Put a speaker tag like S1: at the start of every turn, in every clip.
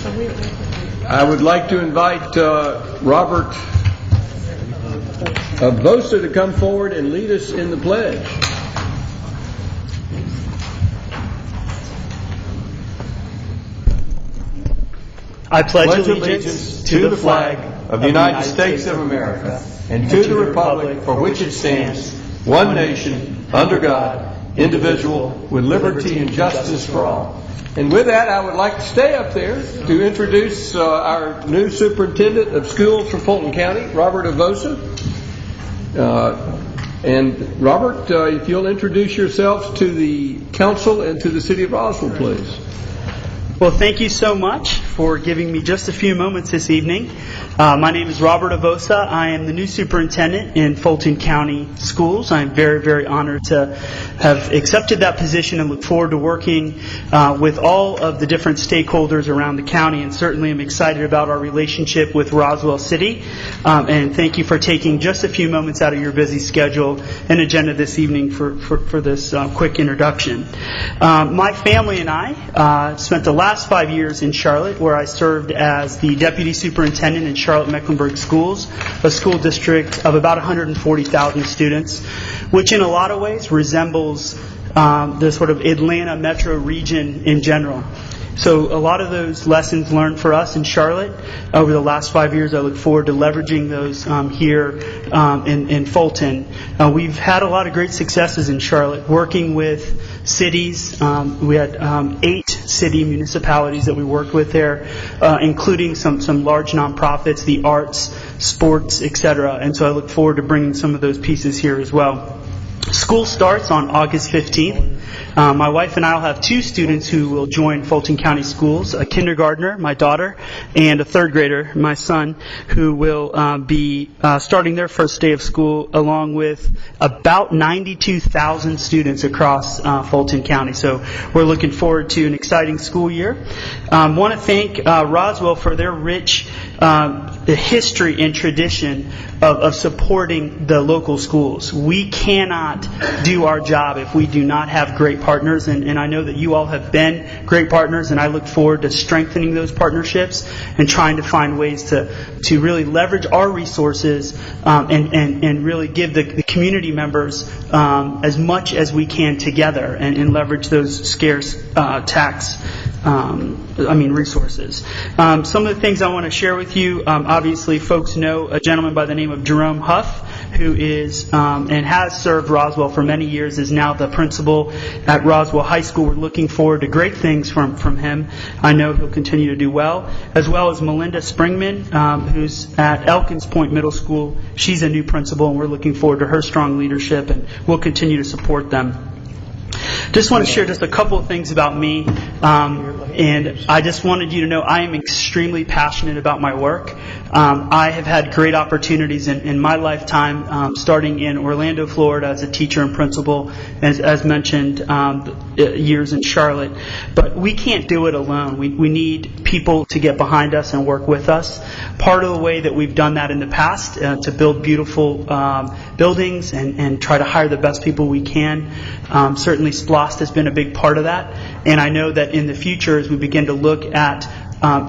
S1: I would like to invite Robert Vosa to come forward and lead us in the pledge.
S2: I pledge allegiance to the flag of the United States of America and to the republic for which it stands, one nation, under God, indivisible, with liberty and justice for all.
S1: And with that, I would like to stay up there to introduce our new superintendent of schools for Fulton County, Robert Avosa. And Robert, if you'll introduce yourselves to the council and to the city of Roswell, please.
S2: Well, thank you so much for giving me just a few moments this evening. My name is Robert Avosa. I am the new superintendent in Fulton County Schools. I'm very, very honored to have accepted that position and look forward to working with all of the different stakeholders around the county, and certainly I'm excited about our relationship with Roswell City. And thank you for taking just a few moments out of your busy schedule and agenda this evening for this quick introduction. My family and I spent the last 5 years in Charlotte, where I served as the deputy superintendent in Charlotte-Mecklenburg Schools, a school district of about 140,000 students, which in a lot of ways resembles the sort of Atlanta metro region in general. So a lot of those lessons learned for us in Charlotte over the last 5 years, I look forward to leveraging those here in Fulton. We've had a lot of great successes in Charlotte, working with cities. We had 8 city municipalities that we worked with there, including some large nonprofits, the arts, sports, etc. And so I look forward to bringing some of those pieces here as well. School starts on August 15th. My wife and I will have 2 students who will join Fulton County Schools, a kindergartner, my daughter, and a 3rd grader, my son, who will be starting their first day of school along with about 92,000 students across Fulton County. So we're looking forward to an exciting school year. Want to thank Roswell for their rich the history and tradition of supporting the local schools. We cannot do our job if we do not have great partners, and I know that you all have been great partners, and I look forward to strengthening those partnerships and trying to find ways to really leverage our resources and really give the community members as much as we can together and leverage those scarce resources. Some of the things I want to share with you, obviously folks know a gentleman by the name of Jerome Huff, who is and has served Roswell for many years, is now the principal at Roswell High School. We're looking forward to great things from him. I know he'll continue to do well. As well as Melinda Springman, who's at Elkins Point Middle School. She's a new principal, and we're looking forward to her strong leadership, and we'll continue to support them. Just want to share just a couple of things about me, and I just wanted you to know I am extremely passionate about my work. I have had great opportunities in my lifetime, starting in Orlando, Florida as a teacher and principal, as mentioned, years in Charlotte. But we can't do it alone. We need people to get behind us and work with us. Part of the way that we've done that in the past to build beautiful buildings and try to hire the best people we can. Certainly SPLOST has been a big part of that. And I know that in the future, as we begin to look at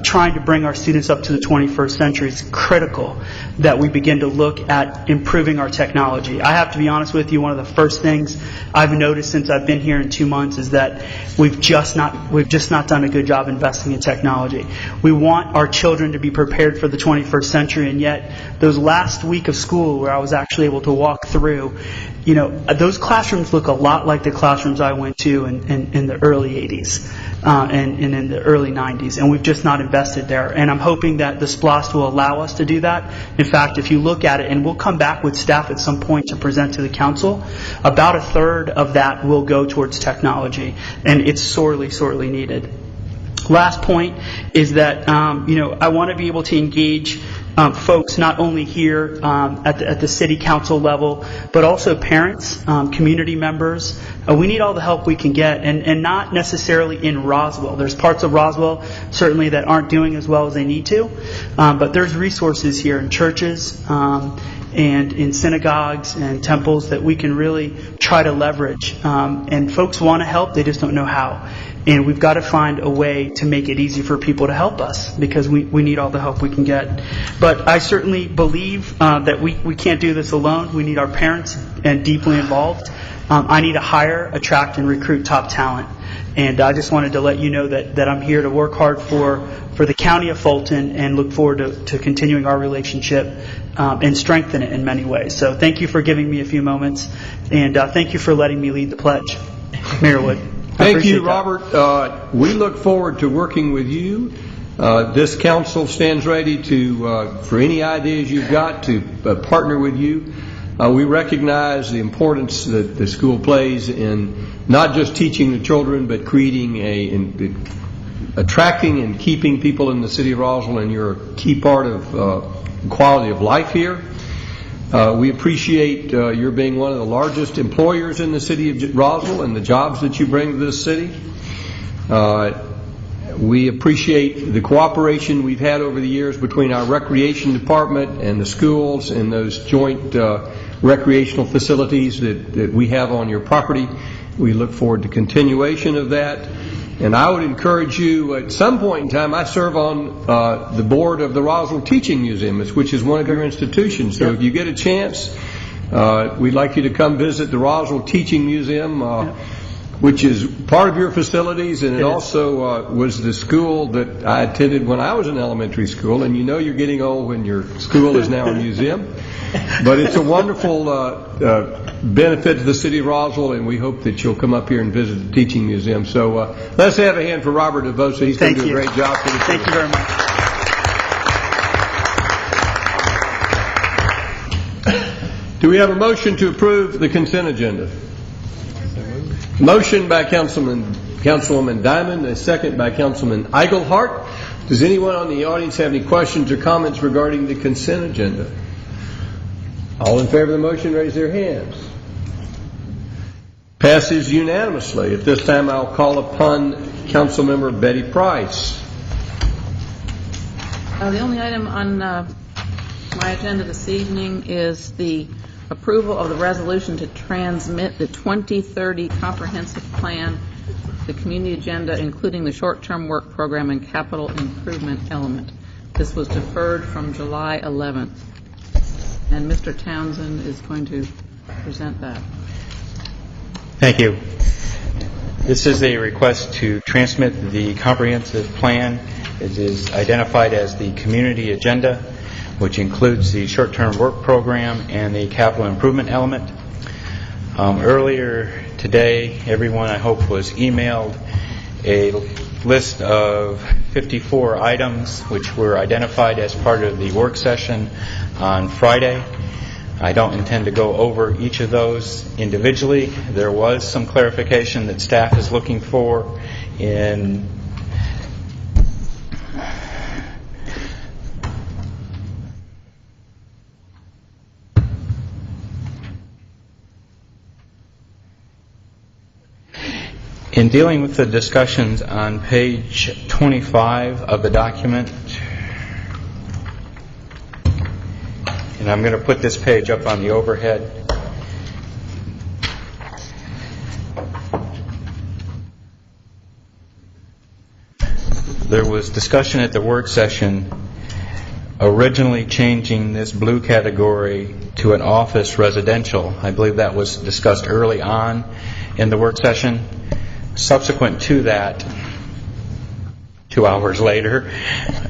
S2: trying to bring our students up to the 21st century, it's critical that we begin to look at improving our technology. I have to be honest with you, one of the first things I've noticed since I've been here in 2 months is that we've just not done a good job investing in technology. We want our children to be prepared for the 21st century, and yet those last week of school where I was actually able to walk through, those classrooms look a lot like the classrooms I went to in the early 80s and in the early 90s, and we've just not invested there. And I'm hoping that the SPLOST will allow us to do that. In fact, if you look at it, and we'll come back with staff at some point to present to the council, about a third of that will go towards technology, and it's sorely, sorely needed. Last point is that I want to be able to engage folks not only here at the city council level, but also parents, community members. We need all the help we can get, and not necessarily in Roswell. There's parts of Roswell certainly that aren't doing as well as they need to, but there's resources here in churches and in synagogues and temples that we can really try to leverage. And folks want to help, they just don't know how. And we've got to find a way to make it easy for people to help us, because we need all the help we can get. But I certainly believe that we can't do this alone. We need our parents and deeply involved. I need to hire, attract, and recruit top talent. And I just wanted to let you know that I'm here to work hard for the County of Fulton, and look forward to continuing our relationship and strengthen it in many ways. So thank you for giving me a few moments, and thank you for letting me lead the pledge. Mayor Wood.
S1: Thank you, Robert. We look forward to working with you. This council stands ready to, for any ideas you've got, to partner with you. We recognize the importance that the school plays in not just teaching the children, but creating attracting and keeping people in the city of Roswell, and you're a key part of quality of life here. We appreciate your being one of the largest employers in the city of Roswell and the jobs that you bring to this city. We appreciate the cooperation we've had over the years between our recreation department and the schools and those joint recreational facilities that we have on your property. We look forward to continuation of that. And I would encourage you, at some point in time, I serve on the board of the Roswell Teaching Museum, which is one of your institutions. So if you get a chance, we'd like you to come visit the Roswell Teaching Museum, which is part of your facilities, and it also was the school that I attended when I was in elementary school. And you know you're getting old when your school is now a museum. But it's a wonderful benefit to the city of Roswell, and we hope that you'll come up here and visit the teaching museum. So let's have a hand for Robert DeVosa. He's going to do a great job for the city.
S2: Thank you very much.
S1: Do we have a motion to approve the consent agenda? Motion by Councilwoman Diamond, a second by Councilman Eigelhart. Does anyone on the audience have any questions or comments regarding the consent agenda? All in favor of the motion, raise their hands. Passes unanimously. At this time, I'll call upon Councilmember Betty Price.
S3: The only item on my agenda this evening is the approval of the resolution to transmit the 2030 comprehensive plan, the community agenda, including the short-term work program and capital improvement element. This was deferred from July 11th. And Mr. Townsend is going to present that.
S4: Thank you. This is a request to transmit the comprehensive plan. It is identified as the community agenda, which includes the short-term work program and the capital improvement element. Earlier today, everyone, I hope, was emailed a list of 54 items which were identified as part of the work session on Friday. I don't intend to go over each of those individually. There was some clarification that staff is looking for in dealing with the discussions on page 25 of the document. And I'm going to put this page up on the overhead. There was discussion at the work session originally changing this blue category to an office residential. I believe that was discussed early on in the work session. Subsequent to that, 2 hours later,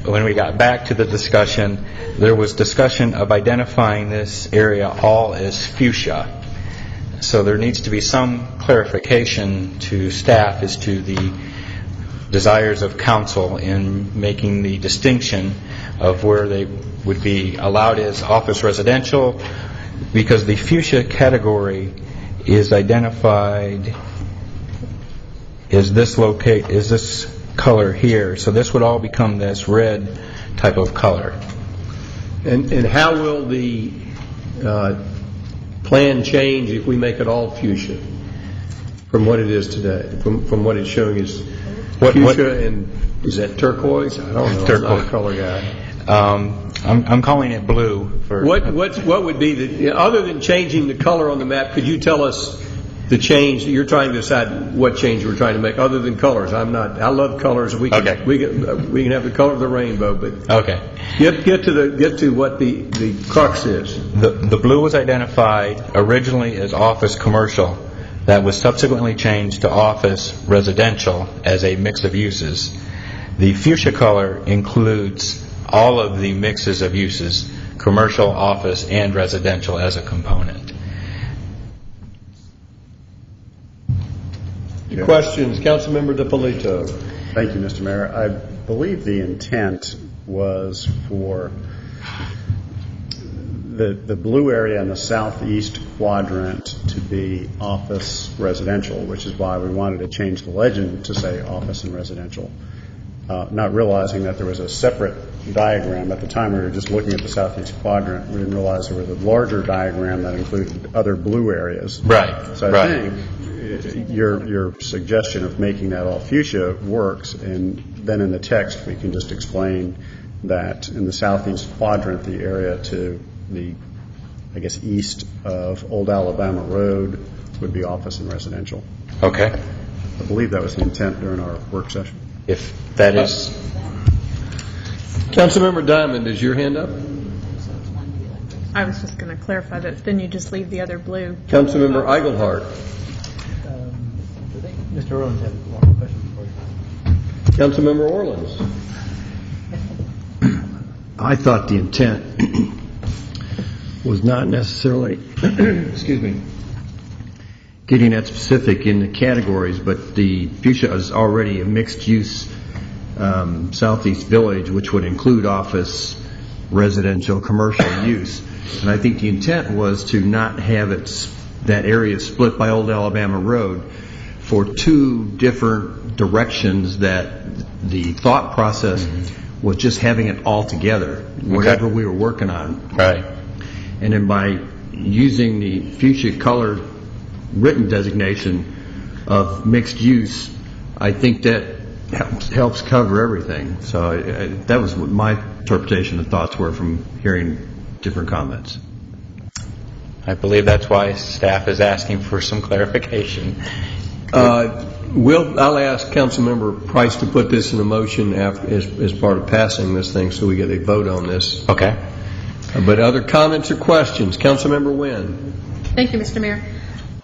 S4: when we got back to the discussion, there was discussion of identifying this area all as fuchsia. So there needs to be some clarification to staff as to the desires of council in making the distinction of where they would be allowed as office residential, because the fuchsia category is identified as this color here. So this would all become this red type of color.
S1: And how will the plan change if we make it all fuchsia from what it is today? From what it's showing is fuchsia, and is that turquoise? I don't know.
S4: Turquoise.
S1: I'm not a color guy.
S4: I'm calling it blue.
S1: What would be the, other than changing the color on the map? Could you tell us the change, you're trying to decide what change we're trying to make, other than colors. I love colors. We can,
S4: Okay.
S1: we can have the color of the rainbow, but
S4: Okay.
S1: get to what the crux is.
S4: The blue was identified originally as office commercial. That was subsequently changed to office residential as a mix of uses. The fuchsia color includes all of the mixes of uses, commercial, office, and residential as a component.
S1: Questions? Councilmember DiPolito.
S5: Thank you, Mr. Mayor. I believe the intent was for the blue area in the southeast quadrant to be office residential, which is why we wanted to change the legend to say office and residential, not realizing that there was a separate diagram. At the time we were just looking at the southeast quadrant. We didn't realize there was a larger diagram that included other blue areas.
S4: Right.
S5: So I
S4: right.
S5: think your suggestion of making that all fuchsia works, and then in the text we can just explain that in the southeast quadrant, the area to the, I guess, east of Old Alabama Road would be office and residential.
S4: Okay.
S5: I believe that was the intent during our work session.
S4: If that is...
S1: Councilmember Diamond, is your hand up?
S6: I was just going to clarify that then you just leave the other blue.
S1: Councilmember Eichelhardt.
S7: Mr. Orleans has one question for you.
S1: Councilmember Orleans.
S7: I thought the intent was not necessarily, excuse me, getting that specific in the categories, but the fuchsia is already a mixed-use southeast village, which would include office, residential, commercial use. And I think the intent was to not have that area split by Old Alabama Road for two different directions, that the thought process was just having it all together, whatever we were working on.
S4: Right.
S7: And then by using the fuchsia color written designation of mixed use, I think that helps cover everything. So that was what my interpretation and thoughts were from hearing different comments.
S4: I believe that's why staff is asking for some clarification.
S1: I'll ask Councilmember Price to put this in a motion as part of passing this thing, so we get a vote on this.
S4: Okay.
S1: But other comments or questions? Councilmember Wynn.
S8: Thank you, Mr. Mayor.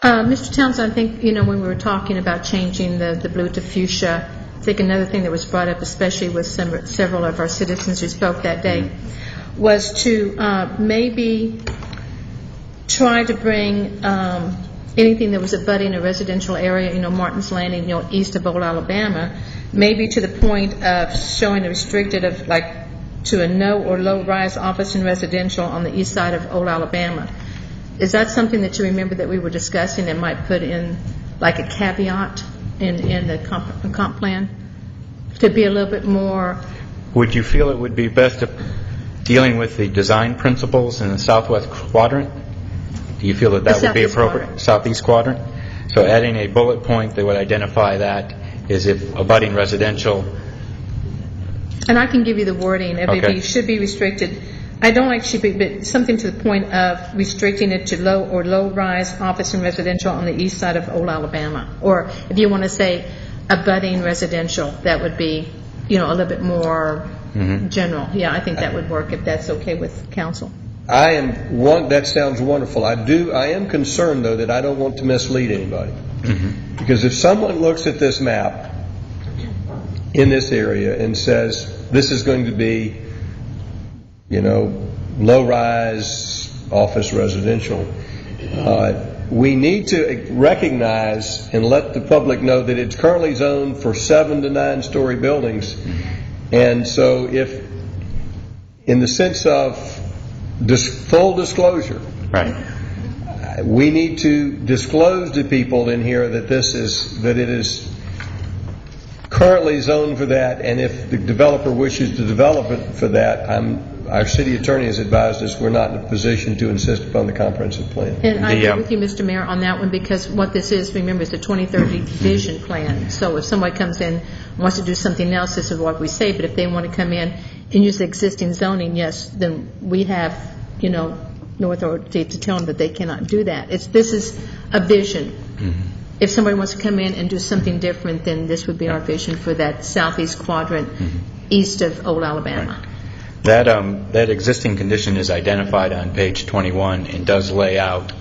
S8: Mr. Townsend, I think, when we were talking about changing the blue to fuchsia, I think another thing that was brought up, especially with several of our citizens who spoke that day, was to maybe try to bring anything that was abutting a residential area, Martin's Landing, east of Old Alabama, maybe to the point of showing a restricted of to a no or low rise office and residential on the east side of Old Alabama. Is that something that you remember that we were discussing that might put in like a caveat in the comp plan to be a little bit more?
S4: Would you feel it would be best dealing with the design principles in the southwest quadrant? Do you feel that would be appropriate? Southeast quadrant? So adding a bullet point that would identify that is if abutting residential.
S8: And I can give you the wording. It should be restricted. I don't like should be, but something to the point of restricting it to low or low-rise office and residential on the east side of Old Alabama. Or if you want to say abutting residential, that would be, a little bit more general. Yeah, I think that would work if that's okay with council.
S1: That sounds wonderful. I am concerned, though, that I don't want to mislead anybody. Because if someone looks at this map in this area and says, this is going to be, low-rise office residential, we need to recognize and let the public know that it's currently zoned for 7 to 9 story buildings. And so if, in the sense of full disclosure,
S4: right,
S1: we need to disclose to people in here that it is currently zoned for that, and if the developer wishes to develop it for that, our city attorney has advised us we're not in a position to insist upon the comprehensive plan.
S8: And I agree with you, Mr. Mayor, on that one, because what this is, remember, it's the 2030 vision plan. So if somebody comes in and wants to do something else, this is what we say. But if they want to come in and use the existing zoning, yes, then we have, no authority to tell them that they cannot do that. This is a vision. If somebody wants to come in and do something different, then this would be our vision for that southeast quadrant east of Old Alabama.
S4: That existing condition is identified on page 21 and does lay out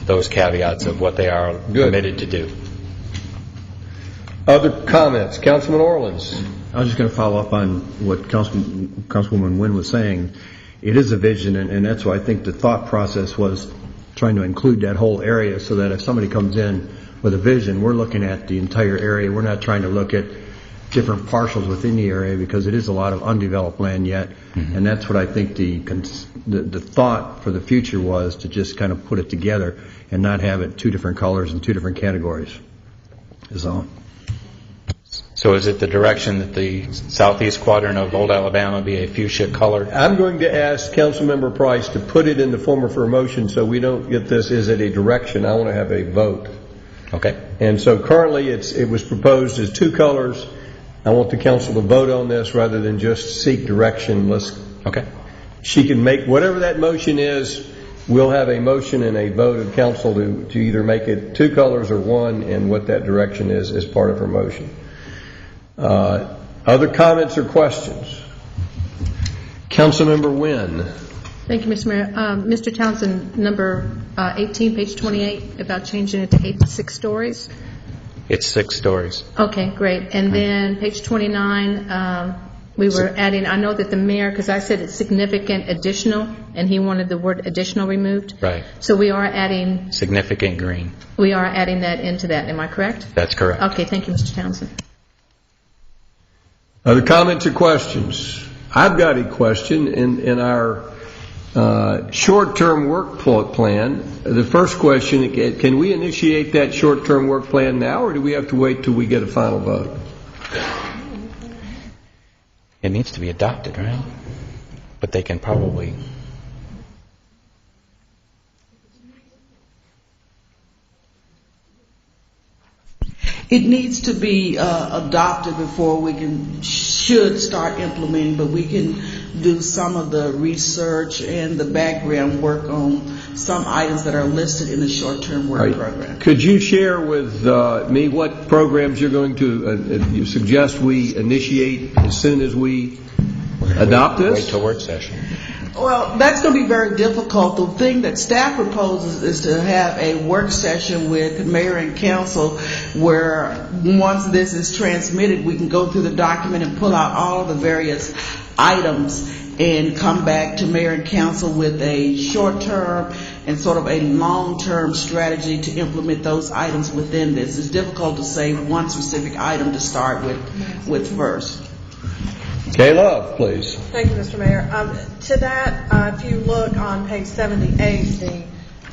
S4: those caveats of what they are permitted to do.
S1: Other comments? Councilman Orleans.
S7: I was just going to follow up on what Councilwoman Nguyen was saying. It is a vision, and that's why I think the thought process was trying to include that whole area so that if somebody comes in with a vision, we're looking at the entire area. We're not trying to look at different parcels within the area because it is a lot of undeveloped land yet. And that's what I think the thought for the future was, to just kind of put it together and not have it two different colors and two different categories is all.
S4: So is it the direction that the southeast quadrant of Old Alabama be a fuchsia color?
S1: I'm going to ask Councilmember Price to put it in the form of a motion so we don't get this, is it a direction? I want to have a vote.
S4: Okay.
S1: And so currently it was proposed as two colors. I want the council to vote on this rather than just seek direction.
S4: Okay.
S1: She can make whatever that motion is. We'll have a motion and a vote of council to either make it two colors or one, and what that direction is as part of her motion. Other comments or questions? Councilmember Nguyen.
S8: Thank you, Mr. Mayor. Mr. Townsend, number 18, page 28, about changing it to 8 to 6 stories.
S4: It's 6 stories.
S8: Okay, great. And then page 29, we were adding, I know that the mayor, because I said it's significant additional, and he wanted the word additional removed.
S4: Right.
S8: So we are adding,
S4: Significant green.
S8: we are adding that into that. Am I correct?
S4: That's correct.
S8: Okay, thank you, Mr. Townsend.
S1: Other comments or questions? I've got a question in our short-term work plan. The first question, can we initiate that short-term work plan now, or do we have to wait till we get a final vote?
S4: It needs to be adopted, right? But they can probably...
S9: It needs to be adopted before we should start implementing, but we can do some of the research and the background work on some items that are listed in the short-term work program.
S1: Could you share with me what programs you're going to you suggest we initiate as soon as we adopt this?
S4: Wait till work session.
S9: Well, that's going to be very difficult. The thing that staff proposes is to have a work session with mayor and council where once this is transmitted, we can go through the document and pull out all of the various items and come back to mayor and council with a short-term and sort of a long-term strategy to implement those items within this. It's difficult to say one specific item to start with first.
S1: Kay Love, please.
S10: Thank you, Mr. Mayor. To that, if you look on page 78, the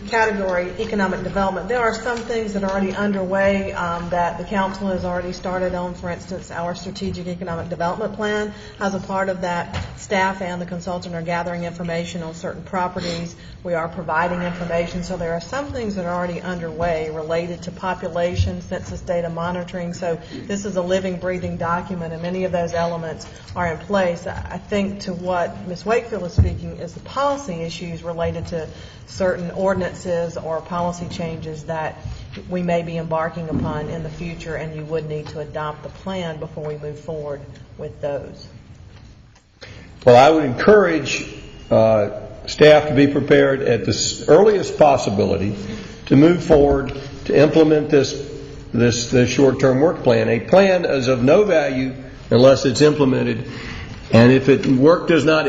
S10: category economic development, there are some things that are already underway that the council has already started on. For instance, our strategic economic development plan. As a part of that, staff and the consultant are gathering information on certain properties. We are providing information. So there are some things that are already underway related to population, census data monitoring. So this is a living, breathing document, and many of those elements are in place. I think to what Ms. Wakefield is speaking is the policy issues related to certain ordinances or policy changes that we may be embarking upon in the future, and you would need to adopt the plan before we move forward with those.
S1: Well, I would encourage staff to be prepared at the earliest possibility to move forward to implement this short-term work plan. A plan is of no value unless it's implemented, and if work does not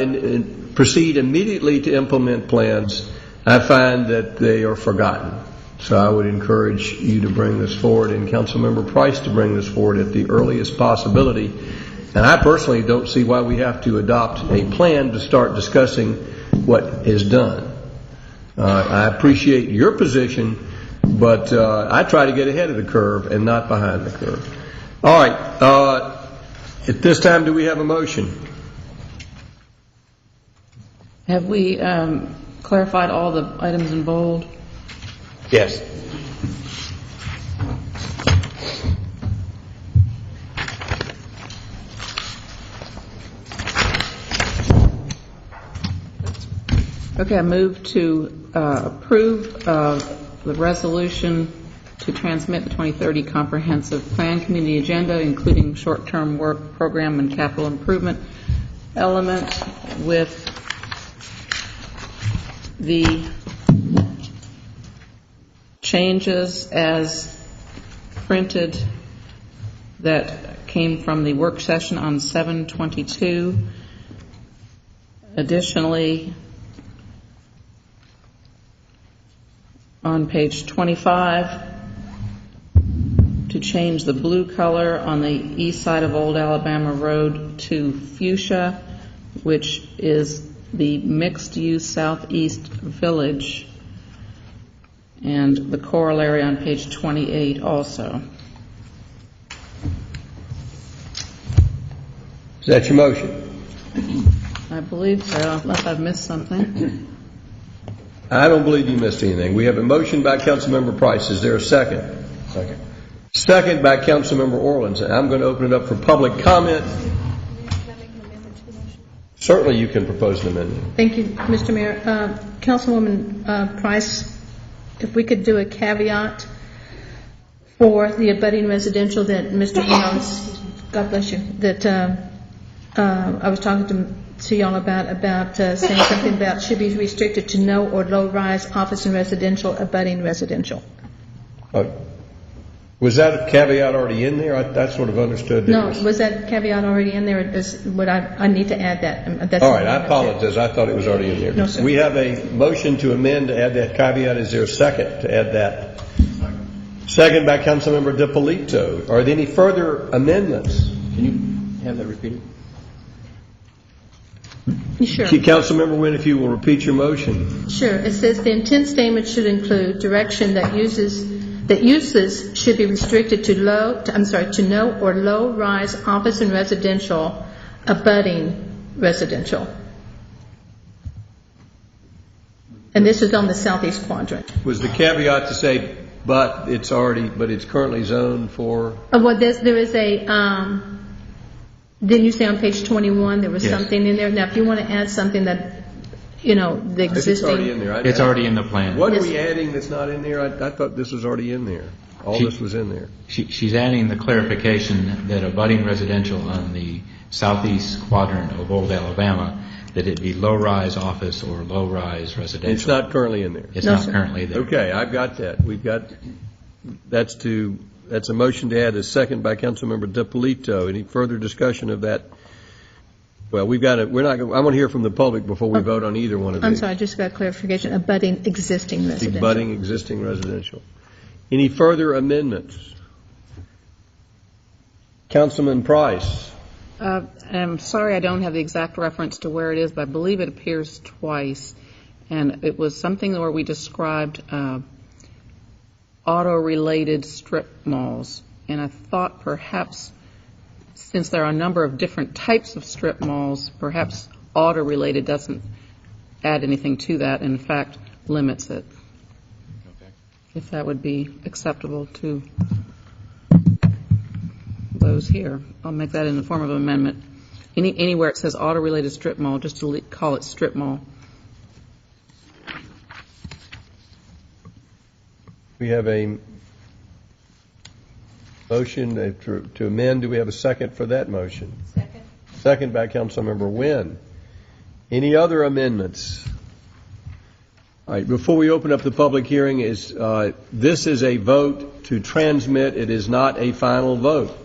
S1: proceed immediately to implement plans, I find that they are forgotten. So I would encourage you to bring this forward, and Councilmember Price to bring this forward at the earliest possibility. And I personally don't see why we have to adopt a plan to start discussing what is done. I appreciate your position, but I try to get ahead of the curve and not behind the curve. All right. At this time, do we have a motion?
S3: Have we clarified all the items in bold?
S4: Yes.
S3: Okay, I move to approve the resolution to transmit the 2030 Comprehensive Plan Community Agenda, including short-term work program and capital improvement element, with the changes as printed that came from the work session on 7/22. Additionally, on page 25, to change the blue color on the east side of Old Alabama Road to fuchsia, which is the mixed-use southeast village, and the corollary on page 28 also.
S1: Is that your motion?
S3: I believe so, unless I've missed something.
S1: I don't believe you missed anything. We have a motion by Councilmember Price. Is there a second? Second. Second by Councilmember Orleans. And I'm going to open it up for public comment. Certainly you can propose an amendment.
S8: Thank you, Mr. Mayor. Councilwoman Price, if we could do a caveat for the abutting residential that Mr. Brown's, God bless you, that I was talking to y'all about saying something about should be restricted to no or low-rise office and residential abutting residential.
S1: Was that a caveat already in there? I sort of understood that.
S8: No, was that caveat already in there? I need to add that. That's
S1: all right, I apologize. I thought it was already in there.
S8: No, sir.
S1: We have a motion to amend to add that caveat. Is there a second to add that? Second by Councilmember DiPolito. Are there any further amendments?
S7: Can you have that repeated?
S8: Sure.
S1: Councilmember Wynn, if you will repeat your motion.
S8: Sure. It says the intent statement should include direction that uses should be restricted to no or low-rise office and residential abutting residential. And this is on the southeast quadrant.
S1: Was the caveat to say, but it's currently zoned for?
S8: Well, there is a. Didn't you say on page 21 there was something in there? Now, if you want to add something that, the existing.
S1: It's already in there.
S4: It's already in the plan.
S1: What are we adding that's not in there? I thought this was already in there. This was in there.
S4: She's adding the clarification that abutting residential on the southeast quadrant of Old Alabama, that it be low-rise office or low-rise residential.
S1: It's not currently in there.
S4: It's not currently there.
S1: Okay, I've got that. That's a motion to add a second by Councilmember DiPolito. Any further discussion of that? Well, I want to hear from the public before we vote on either one of these.
S8: I'm sorry, I just got clarification. Abutting existing residential.
S1: Abutting existing residential. Any further amendments? Councilman Price.
S3: I'm sorry I don't have the exact reference to where it is, but I believe it appears twice. And it was something where we described auto-related strip malls. And I thought perhaps, since there are a number of different types of strip malls, perhaps auto-related doesn't add anything to that, and in fact limits it. Okay. If that would be acceptable to those here. I'll make that in the form of an amendment. Anywhere it says auto-related strip mall, just to call it strip mall.
S1: We have a motion to amend. Do we have a second for that motion?
S8: Second.
S1: Second by Councilmember Wynn. Any other amendments? All right, before we open up the public hearing, this is a vote to transmit. It is not a final vote.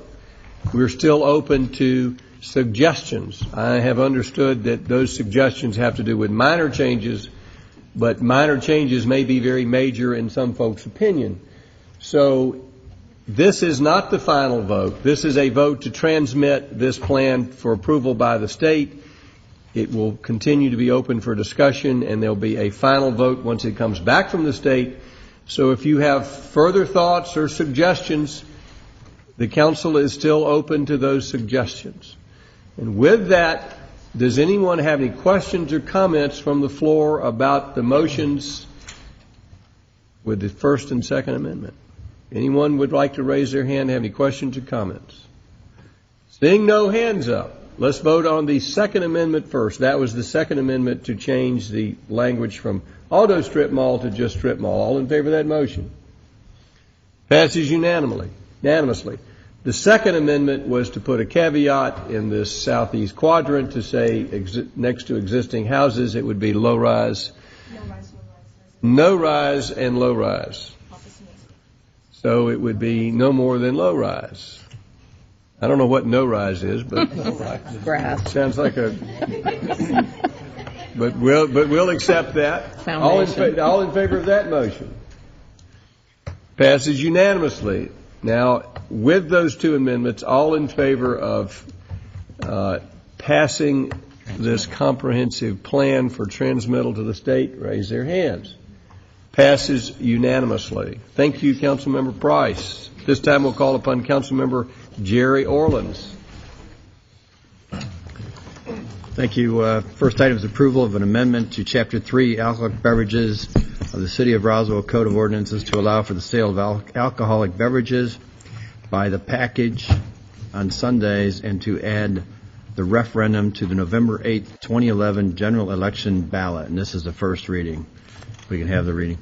S1: We're still open to suggestions. I have understood that those suggestions have to do with minor changes, but minor changes may be very major in some folks' opinion. So this is not the final vote. This is a vote to transmit this plan for approval by the state. It will continue to be open for discussion, and there'll be a final vote once it comes back from the state. So if you have further thoughts or suggestions, the council is still open to those suggestions. And with that, does anyone have any questions or comments from the floor about the motions with the First and Second Amendment? Anyone would like to raise their hand, have any questions or comments? Seeing no hands up, let's vote on the Second Amendment first. That was the Second Amendment to change the language from auto strip mall to just strip mall. All in favor of that motion? Passes unanimously. The second amendment was to put a caveat in this southeast quadrant to say next to existing houses, it would be low rise. No rise and low rise. So it would be no more than low rise. I don't know what no rise is, but
S3: Grass.
S1: sounds like a. But we'll accept that.
S3: Foundation.
S1: All in favor of that motion? Passes unanimously. Now, with those two amendments, all in favor of passing this comprehensive plan for transmittal to the state, raise their hands. Passes unanimously. Thank you, Councilmember Price. This time we'll call upon Councilmember Jerry Orleans.
S7: Thank you. First item is approval of an amendment to Chapter 3, alcoholic beverages of the City of Roswell Code of Ordinances to allow for the sale of alcoholic beverages by the package on Sundays and to add the referendum to the November 8, 2011 general election ballot. And this is the first reading. We can have the reading.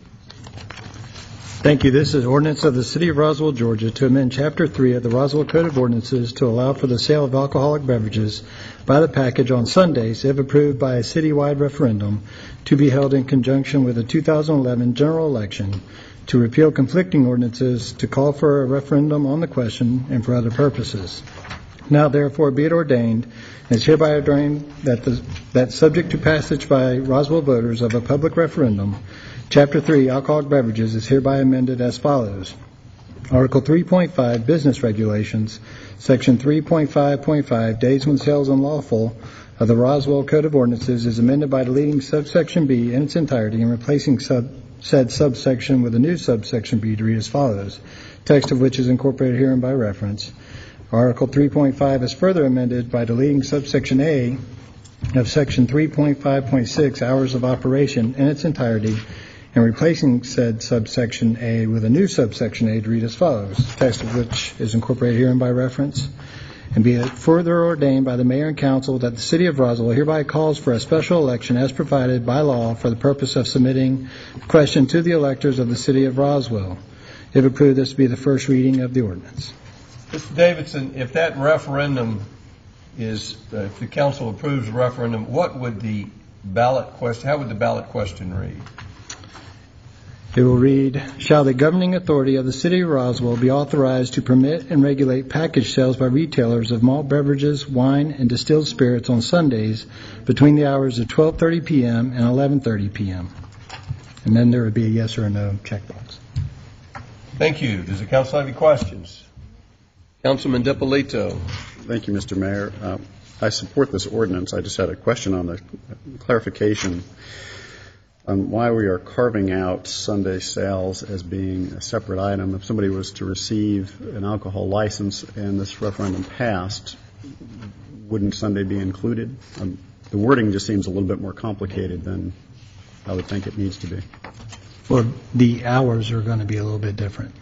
S11: Thank you. This is ordinance of the City of Roswell, Georgia, to amend Chapter 3 of the Roswell Code of Ordinances to allow for the sale of alcoholic beverages by the package on Sundays, if approved by a citywide referendum, to be held in conjunction with the 2011 general election, to repeal conflicting ordinances, to call for a referendum on the question, and for other purposes. Now, therefore, be it ordained, and is hereby ordained that subject to passage by Roswell voters of a public referendum, Chapter 3, Alcoholic Beverages, is hereby amended as follows. Article 3.5, Business Regulations, Section 3.5.5, Days when Sales Unlawful of the Roswell Code of Ordinances, is amended by deleting subsection B in its entirety and replacing said subsection with a new subsection B to read as follows, text of which is incorporated herein by reference. Article 3.5 is further amended by deleting subsection A of Section 3.5.6, Hours of Operation, in its entirety, and replacing said subsection A with a new subsection A to read as follows, text of which is incorporated herein by reference. And be it further ordained by the Mayor and Council that the City of Roswell hereby calls for a special election as provided by law for the purpose of submitting the question to the electors of the City of Roswell. If approved, this will be the first reading of the ordinance.
S1: Mr. Davidson, if that referendum is, if the council approves the referendum, what would the ballot question, how would the ballot question read?
S11: It will read, shall the governing authority of the City of Roswell be authorized to permit and regulate package sales by retailers of malt beverages, wine, and distilled spirits on Sundays between the hours of 12:30 p.m. and 11:30 p.m.? And then there would be a yes or a no checkbox.
S1: Thank you. Does the council have any questions? Councilman DiPolito.
S5: Thank you, Mr. Mayor. I support this ordinance. I just had a question on the clarification on why we are carving out Sunday sales as being a separate item. If somebody was to receive an alcohol license and this referendum passed, wouldn't Sunday be included? The wording just seems a little bit more complicated than I would think it needs to be.
S11: Well, the hours are going to be a little bit different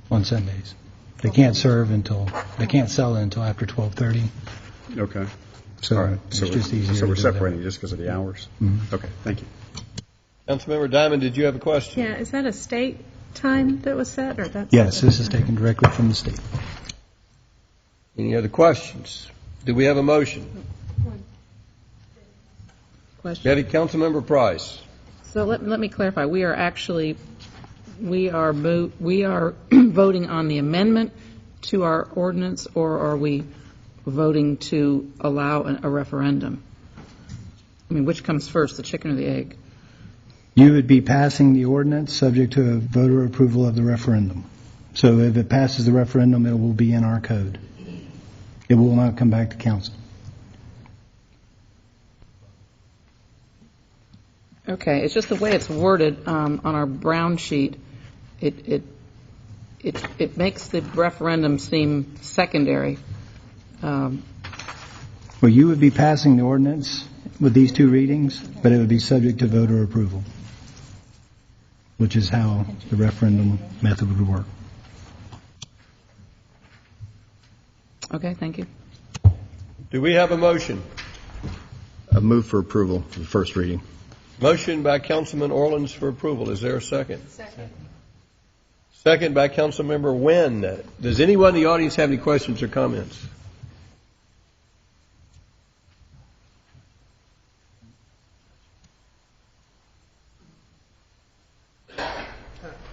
S11: on Sundays. They can't serve until, they can't sell it until after 12:30.
S5: Okay.
S11: So it's just easier.
S5: So we're
S11: to do that.
S5: separating just because of the hours?
S11: Mhm.
S5: Okay, thank you.
S1: Councilmember Diamond, did you have a question?
S6: Yeah, is that a state time that was set, or that's?
S11: Yes, this is taken directly from the state.
S1: Any other questions? Do we have a motion?
S3: Question.
S1: Betty, Councilmember Price.
S3: So let me clarify. We are actually, we are voting on the amendment to our ordinance, or are we voting to allow a referendum? I mean, which comes first, the chicken or the egg?
S11: You would be passing the ordinance subject to a voter approval of the referendum. So if it passes the referendum, it will be in our code. It will not come back to council.
S3: Okay, it's just the way it's worded on our brown sheet. It makes the referendum seem secondary.
S11: Well, you would be passing the ordinance with these two readings, but it would be subject to voter approval, which is how the referendum method would work.
S3: Okay, thank you.
S1: Do we have a motion?
S7: A move for approval for the first reading.
S1: Motion by Councilman Orleans for approval. Is there a second? Second by Councilmember Nguyen. Does anyone in the audience have any questions or comments?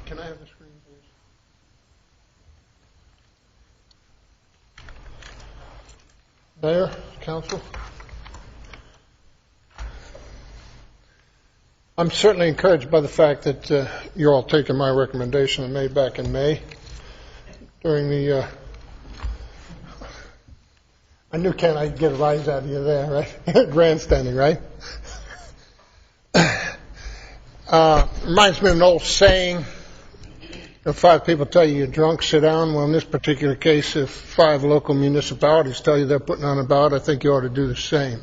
S12: Can I have the screen, please? Mayor, Council. I'm certainly encouraged by the fact that you're all taking my recommendation I made back in May during the I knew, Ken, I'd get a rise out of you there, right? Grandstanding, right? Reminds me of an old saying, if 5 people tell you you're drunk, sit down. Well, in this particular case, if 5 local municipalities tell you they're putting on a ballot, I think you ought to do the same.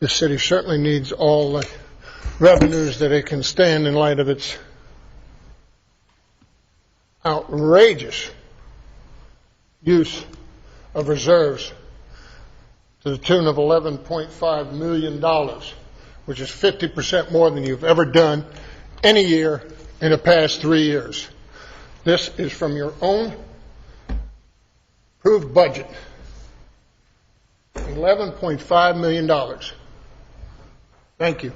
S12: This city certainly needs all the revenues that it can stand in light of its outrageous use of reserves to the tune of $11.5 million, which is 50% more than you've ever done any year in the past 3 years. This is from your own approved budget. $11.5 million. Thank you.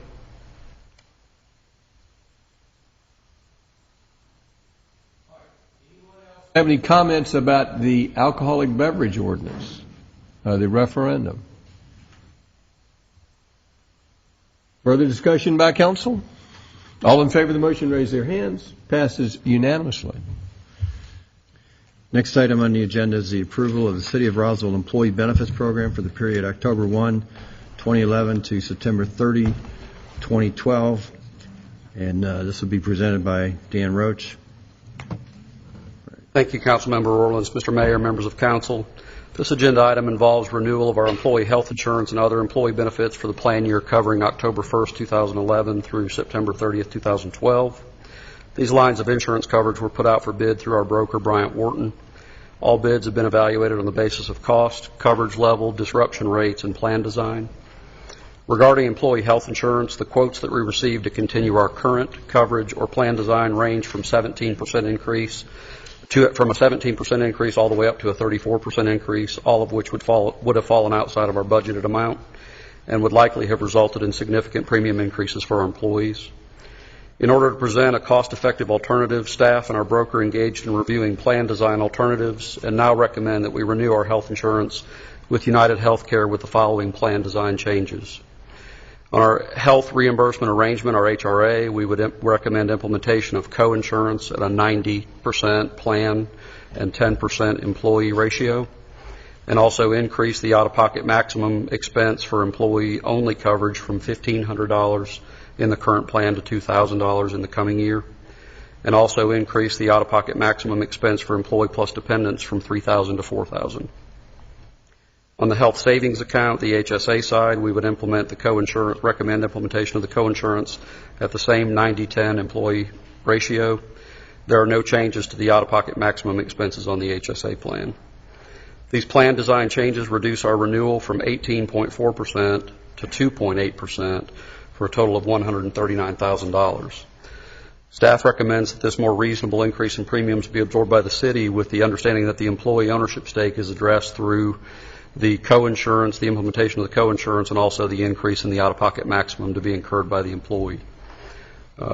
S1: Have any comments about the alcoholic beverage ordinance, the referendum? Further discussion by council? All in favor of the motion, raise their hands. Passes unanimously.
S7: Next item on the agenda is the approval of the City of Roswell Employee Benefits Program for the period October 1, 2011 to September 30, 2012. And this will be presented by Dan Roach.
S13: Thank you, Councilmember Orleans. Mr. Mayor, members of council, this agenda item involves renewal of our employee health insurance and other employee benefits for the plan year covering October 1st, 2011 through September 30th, 2012. These lines of insurance coverage were put out for bid through our broker, Bryant Wharton. All bids have been evaluated on the basis of cost, coverage level, disruption rates, and plan design. Regarding employee health insurance, the quotes that we received to continue our current coverage or plan design range from 17% increase from a 17% increase all the way up to a 34% increase, all of which would have fallen outside of our budgeted amount and would likely have resulted in significant premium increases for our employees. In order to present a cost-effective alternative, staff and our broker engaged in reviewing plan design alternatives and now recommend that we renew our health insurance with United Healthcare with the following plan design changes. On our health reimbursement arrangement, our HRA, we would recommend implementation of co-insurance at a 90% plan and 10% employee ratio, and also increase the out-of-pocket maximum expense for employee-only coverage from $1,500 in the current plan to $2,000 in the coming year, and also increase the out-of-pocket maximum expense for employee plus dependents from $3,000 to $4,000. On the health savings account, the HSA side, we would recommend implementation of the coinsurance at the same 90-10 employee ratio. There are no changes to the out-of-pocket maximum expenses on the HSA plan. These plan design changes reduce our renewal from 18.4% to 2.8% for a total of $139,000. Staff recommends that this more reasonable increase in premiums be absorbed by the city with the understanding that the employee ownership stake is addressed through the co-insurance, the implementation of the co-insurance, and also the increase in the out-of-pocket maximum to be incurred by the employee.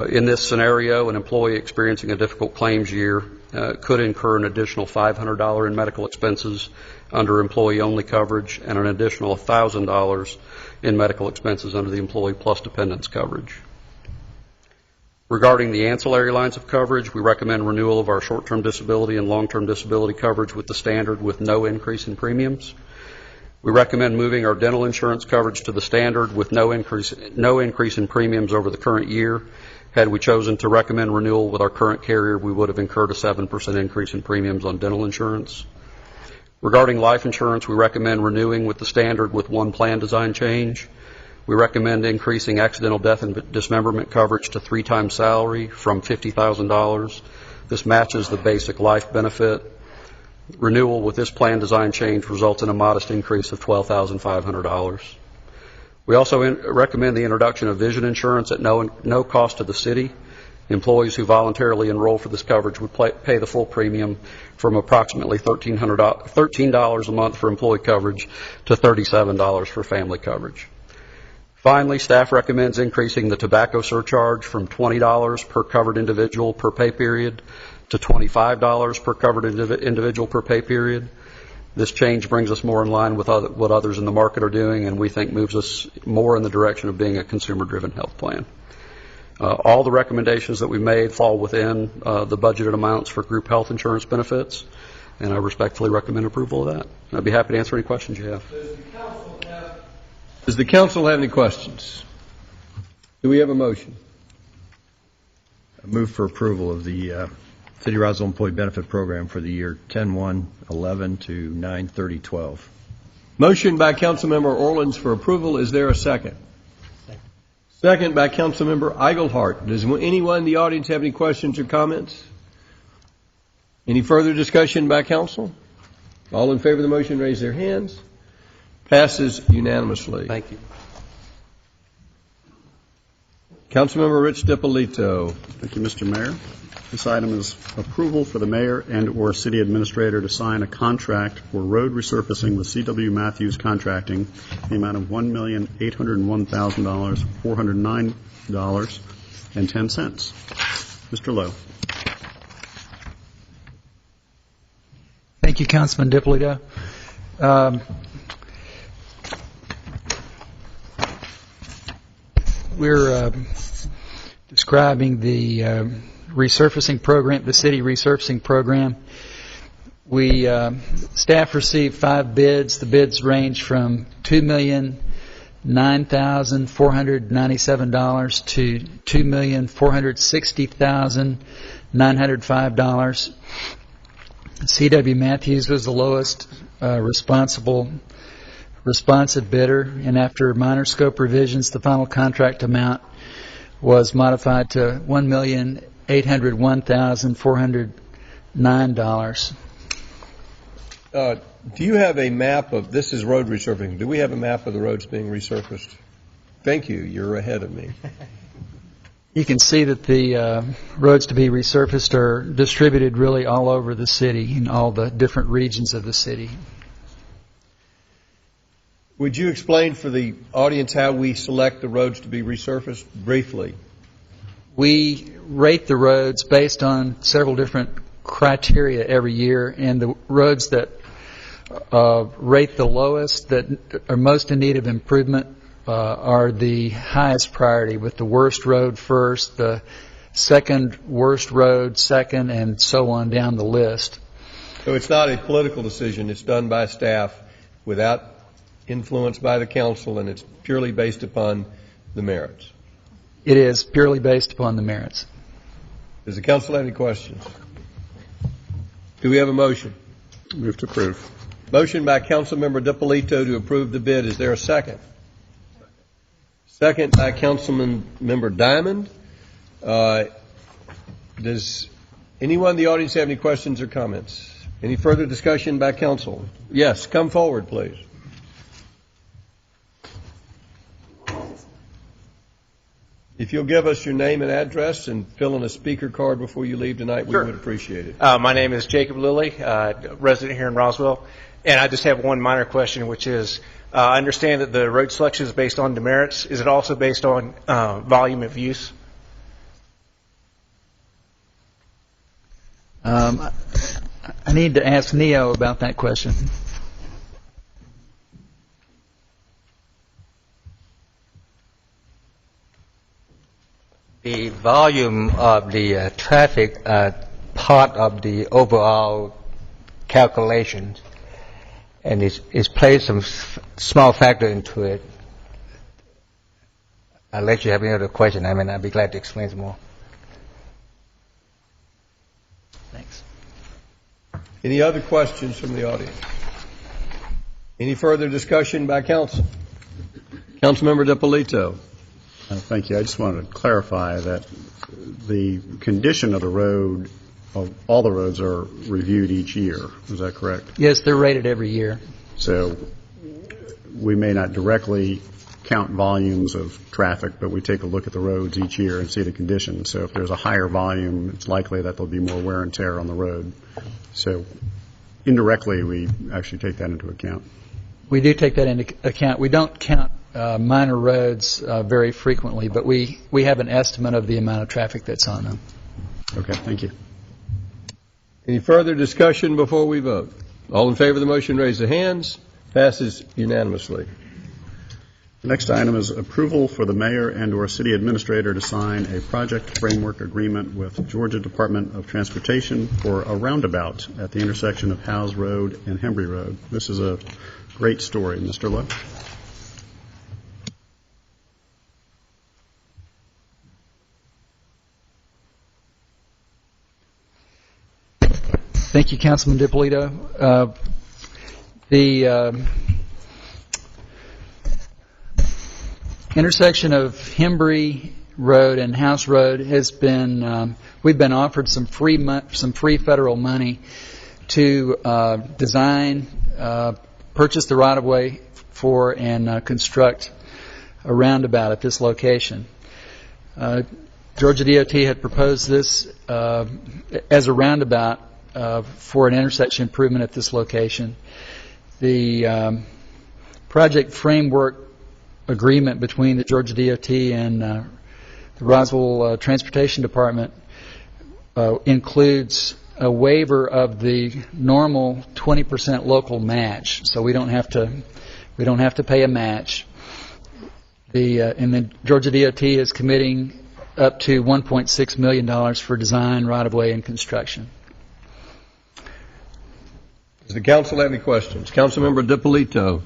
S13: In this scenario, an employee experiencing a difficult claims year could incur an additional $500 in medical expenses under employee-only coverage and an additional $1,000 in medical expenses under the employee plus dependents coverage. Regarding the ancillary lines of coverage, we recommend renewal of our short-term disability and long-term disability coverage with the standard with no increase in premiums. We recommend moving our dental insurance coverage to the standard with no increase in premiums over the current year. Had we chosen to recommend renewal with our current carrier, we would have incurred a 7% increase in premiums on dental insurance. Regarding life insurance, we recommend renewing with the standard with one plan design change. We recommend increasing accidental death and dismemberment coverage to 3 times salary from $50,000. This matches the basic life benefit. Renewal with this plan design change results in a modest increase of $12,500. We also recommend the introduction of vision insurance at no cost to the city. Employees who voluntarily enroll for this coverage would pay the full premium from approximately $13 a month for employee coverage to $37 for family coverage. Finally, staff recommends increasing the tobacco surcharge from $20 per covered individual per pay period to $25 per covered individual per pay period. This change brings us more in line with what others in the market are doing, and we think moves us more in the direction of being a consumer-driven health plan. All the recommendations that we made fall within the budgeted amounts for group health insurance benefits, and I respectfully recommend approval of that. I'd be happy to answer any questions you have.
S1: Does the council have any questions? Do we have a motion?
S7: I move for approval of the City of Roswell Employee Benefit Program for the year 10/1/11 to 9/30/12.
S1: Motion by Councilmember Orleans for approval. Is there a second? Second by Councilmember Eigelhart. Does anyone in the audience have any questions or comments? Any further discussion by council? All in favor of the motion, raise their hands. Passes unanimously.
S13: Thank you.
S1: Councilmember Rich DiPolito.
S5: Thank you, Mr. Mayor. This item is approval for the mayor and/or city administrator to sign a contract for road resurfacing with C.W. Matthews Contracting in the amount of $1,801,409.10. Mr. Lowe.
S11: Thank you, Councilman DiPolito. We're describing the resurfacing program, the city resurfacing program. Staff received 5 bids. The bids range from $2,009,497 to $2,460,905. C.W. Matthews was the lowest responsive bidder, and after minor scope revisions, the final contract amount was modified to $1,801,409.
S1: Do you have a map of, this is road resurfacing, do we have a map of the roads being resurfaced? Thank you, you're ahead of me.
S11: You can see that the roads to be resurfaced are distributed really all over the city, in all the different regions of the city.
S1: Would you explain for the audience how we select the roads to be resurfaced briefly?
S11: We rate the roads based on several different criteria every year, and the roads that rate the lowest, that are most in need of improvement, are the highest priority, with the worst road first, the second worst road second, and so on down the list.
S1: So it's not a political decision, it's done by staff without influence by the council, and it's purely based upon the merits.
S11: It is purely based upon the merits.
S1: Does the council have any questions? Do we have a motion?
S5: Move to approve.
S1: Motion by Councilmember DiPolito to approve the bid. Is there a second? Second by Councilmember Diamond. Does anyone in the audience have any questions or comments? Any further discussion by council? Yes, come forward, please. If you'll give us your name and address and fill in a speaker card before you leave tonight, we would appreciate it.
S14: My name is Jacob Lilly, resident here in Roswell, and I just have one minor question, which is, I understand that the road selection is based on demerits. Is it also based on volume of use?
S11: I need to ask Neo about that question.
S15: The volume of the traffic part of the overall calculation, and it's played some small factor into it. I'll let you have any other question. I mean, I'd be glad to explain some more.
S11: Thanks.
S1: Any other questions from the audience? Any further discussion by council? Councilmember DiPolito.
S5: Thank you. I just wanted to clarify that the condition of the road, of all the roads, are reviewed each year. Is that correct?
S11: Yes, they're rated every year.
S5: So we may not directly count volumes of traffic, but we take a look at the roads each year and see the condition. So if there's a higher volume, it's likely that there'll be more wear and tear on the road. So indirectly, we actually take that into account.
S16: We do take that into account. We don't count minor roads very frequently, but we have an estimate of the amount of traffic that's on them.
S5: Okay, thank you.
S1: Any further discussion before we vote? All in favor of the motion, raise the hands. Passes unanimously.
S5: The next item is approval for the mayor and/or city administrator to sign a project framework agreement with Georgia Department of Transportation for a roundabout at the intersection of Howes Road and Hembry Road. This is a great story. Mr. Lowe?
S16: Thank you, Councilman DiPolito. The intersection of Hembry Road and House Road has been, we've been offered some free federal money to design, purchase the right-of-way for, and construct a roundabout at this location. Georgia DOT had proposed this as a roundabout for an intersection improvement at this location. The project framework agreement between the Georgia DOT and the Roswell Transportation Department includes a waiver of the normal 20% local match, so we don't have to pay a match. And the Georgia DOT is committing up to $1.6 million for design, right-of-way, and construction.
S1: Does the council have any questions? Councilmember DiPolito.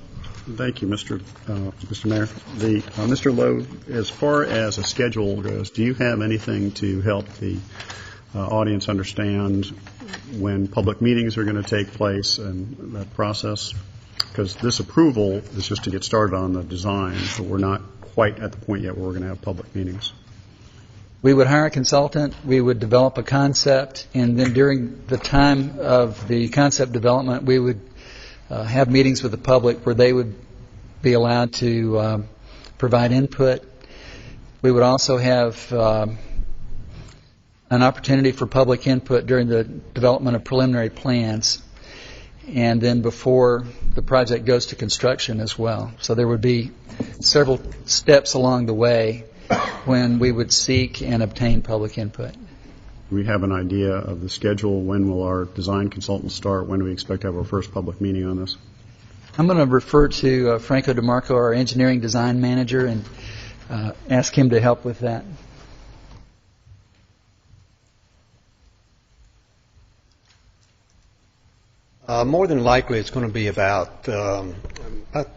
S5: Thank you, Mr. Mayor. Mr. Lowe, as far as a schedule goes, do you have anything to help the audience understand when public meetings are going to take place and that process? Because this approval is just to get started on the design, but we're not quite at the point yet where we're going to have public meetings.
S16: We would hire a consultant, we would develop a concept, and then during the time of the concept development, we would have meetings with the public where they would be allowed to provide input. We would also have an opportunity for public input during the development of preliminary plans, and then before the project goes to construction as well. So there would be several steps along the way when we would seek and obtain public input.
S5: Do we have an idea of the schedule? When will our design consultants start? When do we expect to have our first public meeting on this?
S16: I'm going to refer to Franco DeMarco, our engineering design manager, and ask him to help with that.
S17: More than likely, it's going to be about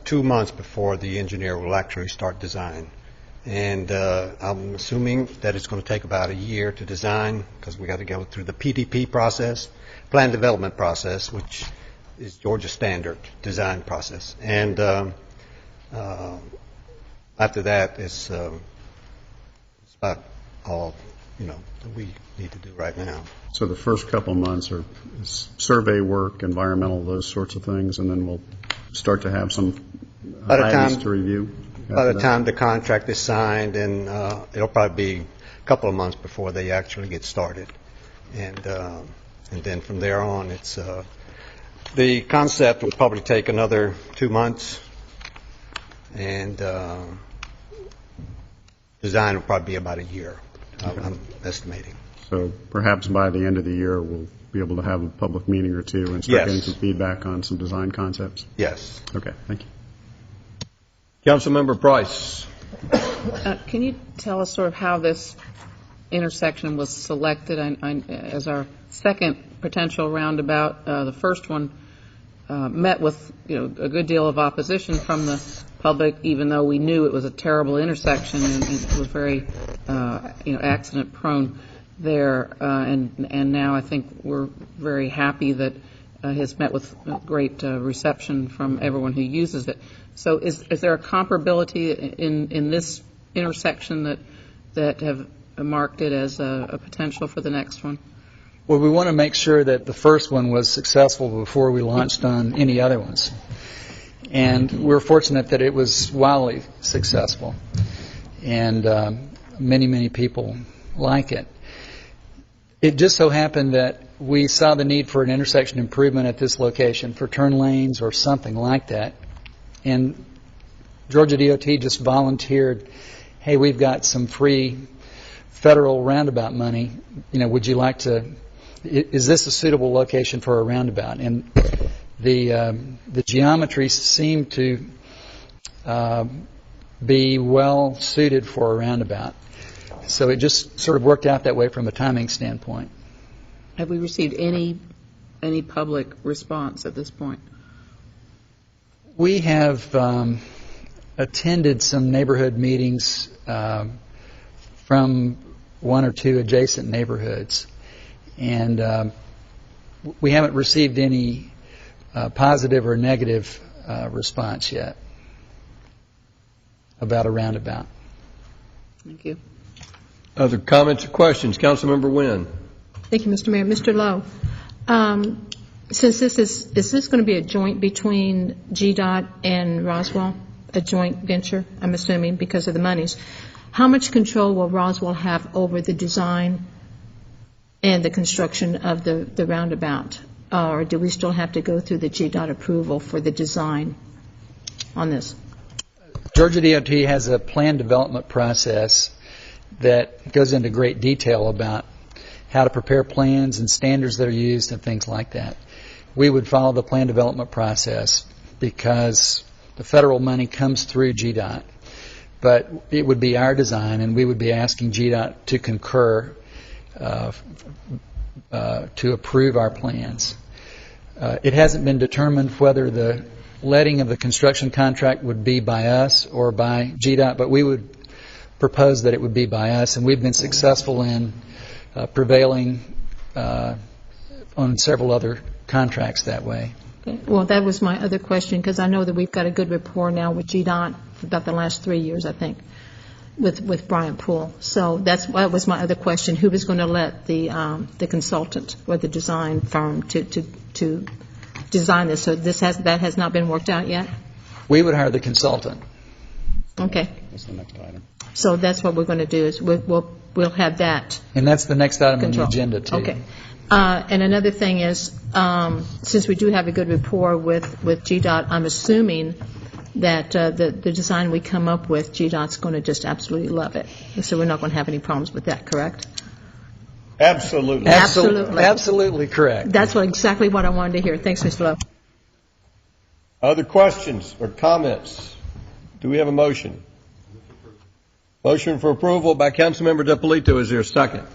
S17: 2 months before the engineer will actually start design. And I'm assuming that it's going to take about a year to design because we got to go through the PDP process, plan development process, which is Georgia standard design process. And after that, it's about all that we need to do right now.
S5: So the first couple months are survey work, environmental, those sorts of things, and then we'll start to have some items to review.
S17: By the time the contract is signed, and it'll probably be a couple of months before they actually get started, and then from there on, it's the concept will probably take another 2 months, and design will probably be about a year. I'm estimating.
S5: So perhaps by the end of the year, we'll be able to have a public meeting or two and start getting some feedback on some design concepts.
S17: Yes.
S5: Okay. Thank you.
S1: Councilmember Price.
S3: Can you tell us sort of how this intersection was selected as our second potential roundabout? The first one met with a good deal of opposition from the public, even though we knew it was a terrible intersection and it was very accident prone there. And now I think we're very happy that has met with great reception from everyone who uses it. So is there a comparability in this intersection that have marked it as a potential for the next one?
S16: Well, we want to make sure that the first one was successful before we launched on any other ones. And we're fortunate that it was wildly successful, and many, many people like it. It just so happened that we saw the need for an intersection improvement at this location for turn lanes or something like that. And Georgia DOT just volunteered, hey, we've got some free federal roundabout money. Would you like to, is this a suitable location for a roundabout? And the geometry seemed to be well suited for a roundabout. So it just sort of worked out that way from a timing standpoint.
S3: Have we received any public response at this point?
S16: We have attended some neighborhood meetings from one or two adjacent neighborhoods, and we haven't received any positive or negative response yet about a roundabout.
S3: Thank you.
S1: Other comments or questions? Councilmember Wynn.
S8: Thank you, Mr. Mayor. Mr. Lowe, since this is this going to be a joint between GDOT and Roswell, a joint venture, I'm assuming, because of the monies, how much control will Roswell have over the design and the construction of the roundabout? Or do we still have to go through the GDOT approval for the design on this?
S16: Georgia DOT has a plan development process that goes into great detail about how to prepare plans and standards that are used and things like that. We would follow the plan development process because the federal money comes through GDOT. But it would be our design, and we would be asking GDOT to concur to approve our plans. It hasn't been determined whether the letting of the construction contract would be by us or by GDOT, but we would propose that it would be by us, and we've been successful in prevailing on several other contracts that way.
S8: Okay. Well, that was my other question, because I know that we've got a good rapport now with GDOT for about the last 3 years, I think, with Brian Poole. So that was my other question. Who was going to let the consultant or the design firm to design this? So that has not been worked out yet?
S16: We would hire the consultant.
S8: Okay.
S5: That's the next item.
S8: So that's what we're going to do, is we'll have that.
S16: And that's the next item
S8: control.
S16: on the agenda, too.
S8: Okay. And another thing is, since we do have a good rapport with GDOT, I'm assuming that the design we come up with, GDOT's going to just absolutely love it. So we're not going to have any problems with that, correct?
S1: Absolutely.
S16: Absolutely correct.
S8: That's exactly what I wanted to hear. Thanks, Mr. Lowe.
S1: Other questions or comments? Do we have a motion? Motion for approval by Councilmember DiPolito. Is there a second?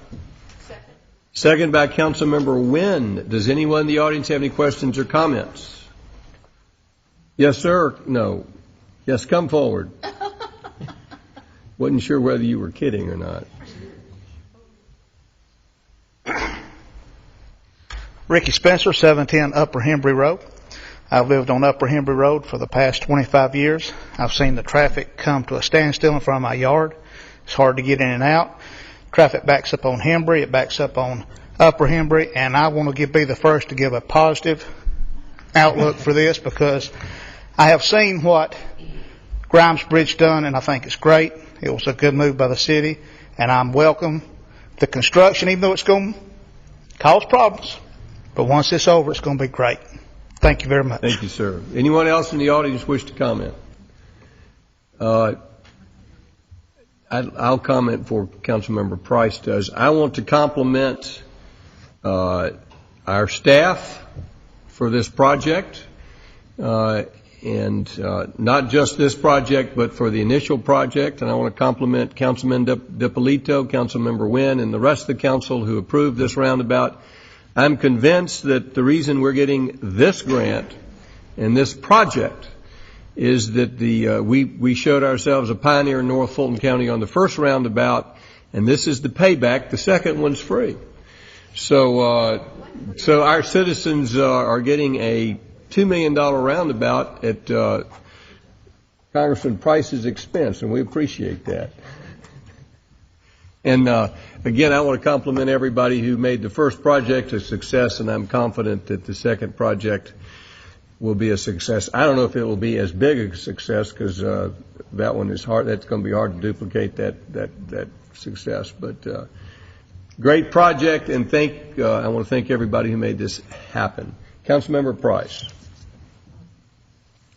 S1: Second by Councilmember Wynn. Does anyone in the audience have any questions or comments? Yes, sir. No. Yes, come forward. Wasn't sure whether you were kidding or not.
S18: Ricky Spencer, 710 Upper Hembry Road. I've lived on Upper Hembry Road for the past 25 years. I've seen the traffic come to a standstill in front of my yard. It's hard to get in and out. Traffic backs up on Hembry, it backs up on Upper Hembry, and I want to be the first to give a positive outlook for this, because I have seen what Grimes Bridge done, and I think it's great. It was a good move by the city, and I'm welcome the construction, even though it's going to cause problems. But once it's over, it's going to be great. Thank you very much.
S1: Thank you, sir. Anyone else in the audience wish to comment? I'll comment before Councilmember Price does. I want to compliment our staff for this project, and not just this project, but for the initial project. And I want to compliment Councilman DiPolito, Councilmember Wynn, and the rest of the council who approved this roundabout. I'm convinced that the reason we're getting this grant and this project is that we showed ourselves a pioneer in North Fulton County on the first roundabout, and this is the payback. The second one's free. So our citizens are getting a $2 million roundabout at Congressman Price's expense, and we appreciate that. And again, I want to compliment everybody who made the first project a success, and I'm confident that the second project will be a success. I don't know if it will be as big a success because that one is hard. That's going to be hard to duplicate that success. But great project, and I want to thank everybody who made this happen. Councilmember Price.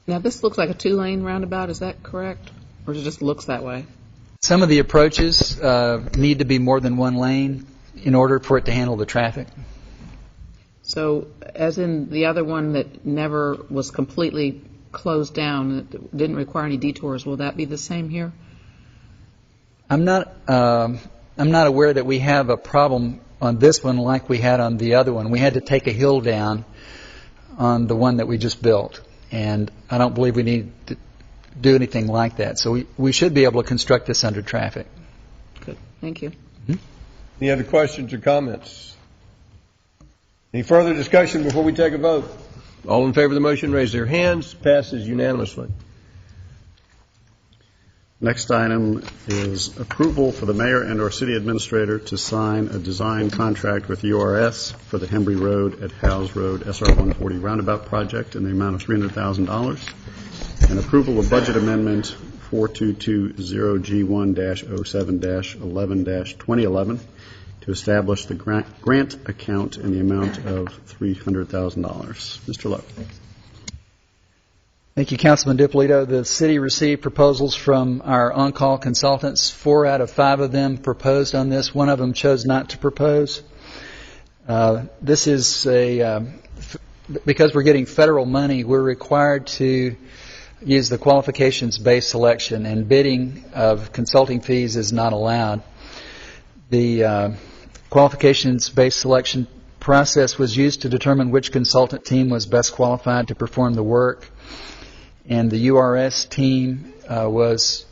S3: Now, this looks like a 2-lane roundabout. Is that correct, or it just looks that way?
S16: Some of the approaches need to be more than 1 lane in order for it to handle the traffic.
S3: So, as in the other one that never was completely closed down, that didn't require any detours, will that be the same here?
S16: I'm not aware that we have a problem on this one like we had on the other one. We had to take a hill down on the one that we just built, and I don't believe we need to do anything like that. So we should be able to construct this under traffic.
S3: Good. Thank you.
S1: Any other questions or comments? Any further discussion before we take a vote? All in favor of the motion, raise their hands. Passes unanimously.
S5: Next item is approval for the mayor and/or city administrator to sign a design contract with URS for the Hembry Road at Howes Road SR 140 roundabout project in the amount of $300,000, and approval of budget amendment 4220G1-07-11-2011 to establish the grant account in the amount of $300,000. Mr. Lowe.
S16: Thank you, Councilman Dippolito. The city received proposals from our on-call consultants. 4 out of 5 of them proposed on this. 1 of them chose not to propose. This is because we're getting federal money, we're required to use the qualifications-based selection, and bidding of consulting fees is not allowed. The qualifications-based selection process was used to determine which consultant team was best qualified to perform the work, and the URS team was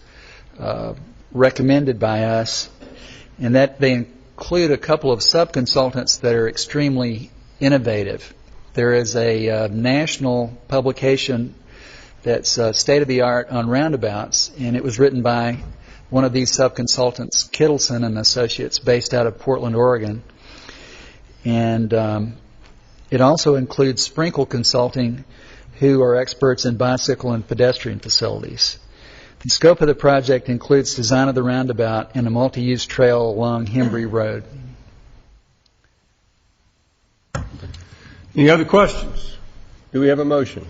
S16: recommended by us, and that they include a couple of sub-consultants that are extremely innovative. There is a national publication that's state-of-the-art on roundabouts, and it was written by one of these sub-consultants, Kittleson and Associates, based out of Portland, Oregon. And it also includes Sprinkle Consulting, who are experts in bicycle and pedestrian facilities. The scope of the project includes design of the roundabout and a multi-use trail along Hembry Road.
S1: Any other questions? Do we have a motion?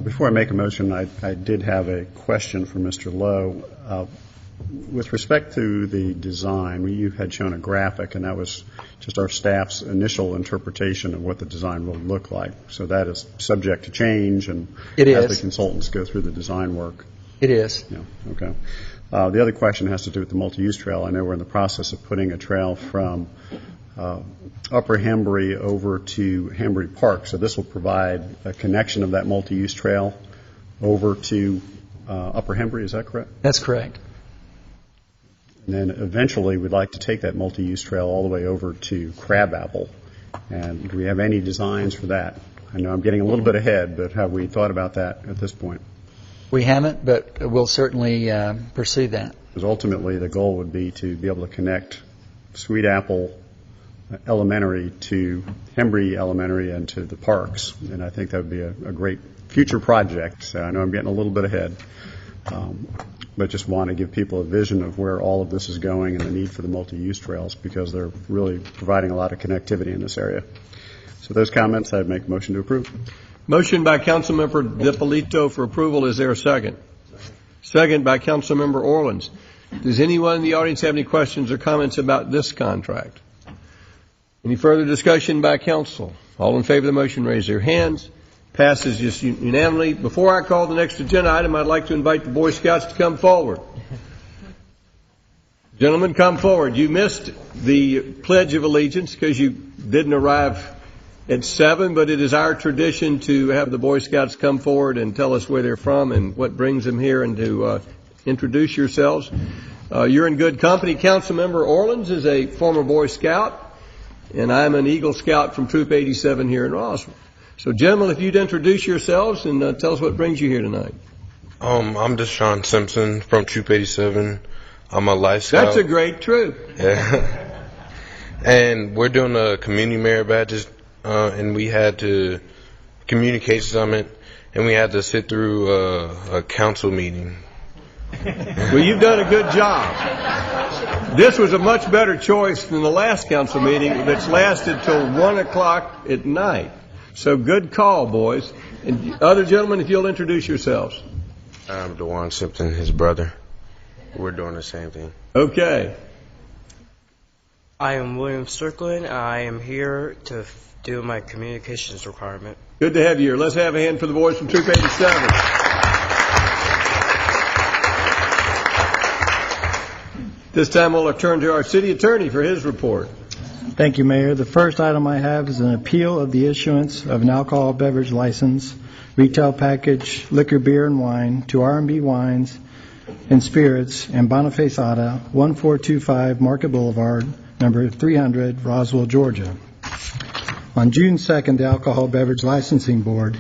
S5: Before I make a motion, I did have a question for Mr. Lowe. With respect to the design, you had shown a graphic, and that was just our staff's initial interpretation of what the design will look like. So that is subject to change, and as the consultants go through the design work.
S16: It is.
S5: Yeah, okay. The other question has to do with the multi-use trail. I know we're in the process of putting a trail from Upper Hembry over to Hembry Park. So this will provide a connection of that multi-use trail over to Upper Hembry. Is that correct?
S16: That's correct.
S5: And then eventually we'd like to take that multi-use trail all the way over to Crabapple. And do we have any designs for that? I know I'm getting a little bit ahead, but have we thought about that at this point?
S16: We haven't, but we'll certainly pursue that.
S5: Because ultimately the goal would be to be able to connect Sweet Apple Elementary to Hembry Elementary and to the parks. And I think that would be a great future project. So I know I'm getting a little bit ahead. But just want to give people a vision of where all of this is going and the need for the multi-use trails, because they're really providing a lot of connectivity in this area. So those comments, I'd make a motion to approve.
S1: Motion by Councilmember Dippolito for approval. Is there a second? Second by Councilmember Orlins. Does anyone in the audience have any questions or comments about this contract? Any further discussion by council? All in favor of the motion, raise their hands. Passes just unanimously. Before I call the next agenda item, I'd like to invite the Boy Scouts to come forward. Gentlemen, come forward. You missed the Pledge of Allegiance because you didn't arrive at 7, but it is our tradition to have the Boy Scouts come forward and tell us where they're from and what brings them here, and to introduce yourselves. You're in good company. Councilmember Orlins is a former Boy Scout, and I'm an Eagle Scout from Troop 87 here in Roswell. So, gentlemen, if you'd introduce yourselves and tell us what brings you here tonight.
S19: I'm Deshaun Simpson from Troop 87. I'm a Life Scout.
S1: That's a great troop.
S19: Yeah. And we're doing a community merit badges and we had to communicate summit, and we had to sit through a council meeting.
S1: Well, you've done a good job. This was a much better choice than the last council meeting that's lasted till 1 o'clock at night. So good call, boys. And other gentlemen, if you'll introduce yourselves.
S19: I'm DeJuan Simpson, his brother. We're doing the same thing.
S1: Okay.
S20: I am William Strickland. I am here to do my communications requirement.
S1: Good to have you here. Let's have a hand for the boys from Troop 87. This time we'll turn to our city attorney for his report.
S11: Thank you, Mayor. The first item I have is an appeal of the issuance of an alcohol beverage license, retail package, liquor, beer, and wine to R&B Wines and Spirits and Boniface Auto, 1425 Market Boulevard, number 300, Roswell, Georgia. On June 2nd, the Alcohol Beverage Licensing Board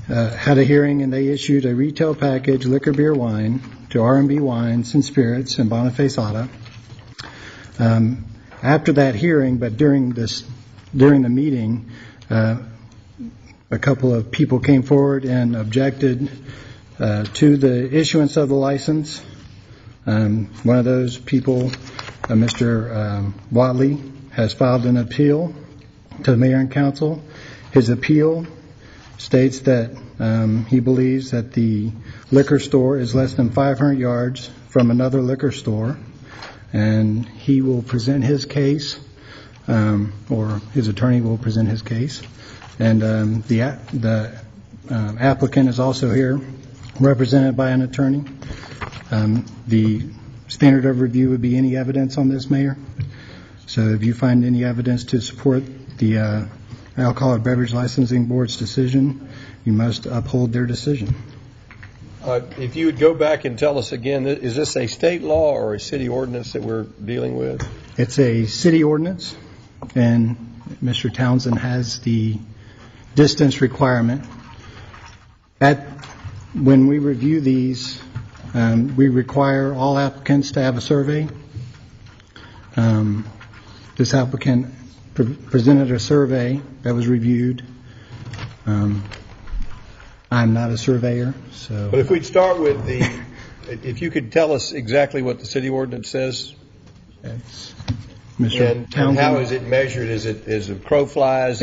S11: had a hearing, and they issued a retail package, liquor, beer, wine, to R&B Wines and Spirits and Boniface Auto. After that hearing, but during the meeting, a couple of people came forward and objected to the issuance of the license. One of those people, Mr. Watley, has filed an appeal to the mayor and council. His appeal states that he believes that the liquor store is less than 500 yards from another liquor store, and he will present his case, or his attorney will present his case. And the applicant is also here, represented by an attorney. The standard of review would be any evidence on this, Mayor. So if you find any evidence to support the Alcohol Beverage Licensing Board's decision, you must uphold their decision.
S1: If you would go back and tell us again, is this a state law or a city ordinance that we're dealing with?
S11: It's a city ordinance, and Mr. Townsend has the distance requirement. When we review these, we require all applicants to have a survey. This applicant presented a survey that was reviewed. I'm not a surveyor, so.
S1: But if we'd start with if you could tell us exactly what the city ordinance says.
S11: Mr. Townsend.
S1: And how is it measured? Is it crow flies?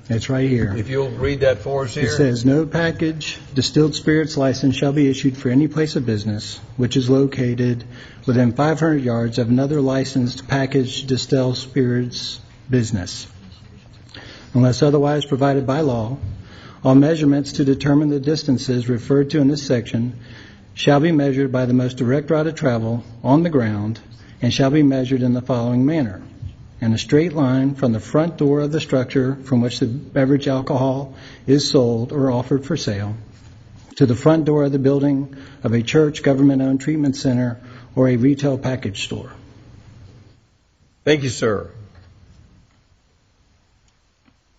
S11: It's right here.
S1: If you'll read that for us here.
S11: It says, no package distilled spirits license shall be issued for any place of business which is located within 500 yards of another licensed packaged distilled spirits business, unless otherwise provided by law. All measurements to determine the distances referred to in this section shall be measured by the most direct route of travel on the ground and shall be measured in the following manner. In a straight line from the front door of the structure from which the beverage alcohol is sold or offered for sale to the front door of the building of a church, government-owned treatment center, or a retail package store.
S1: Thank you, sir.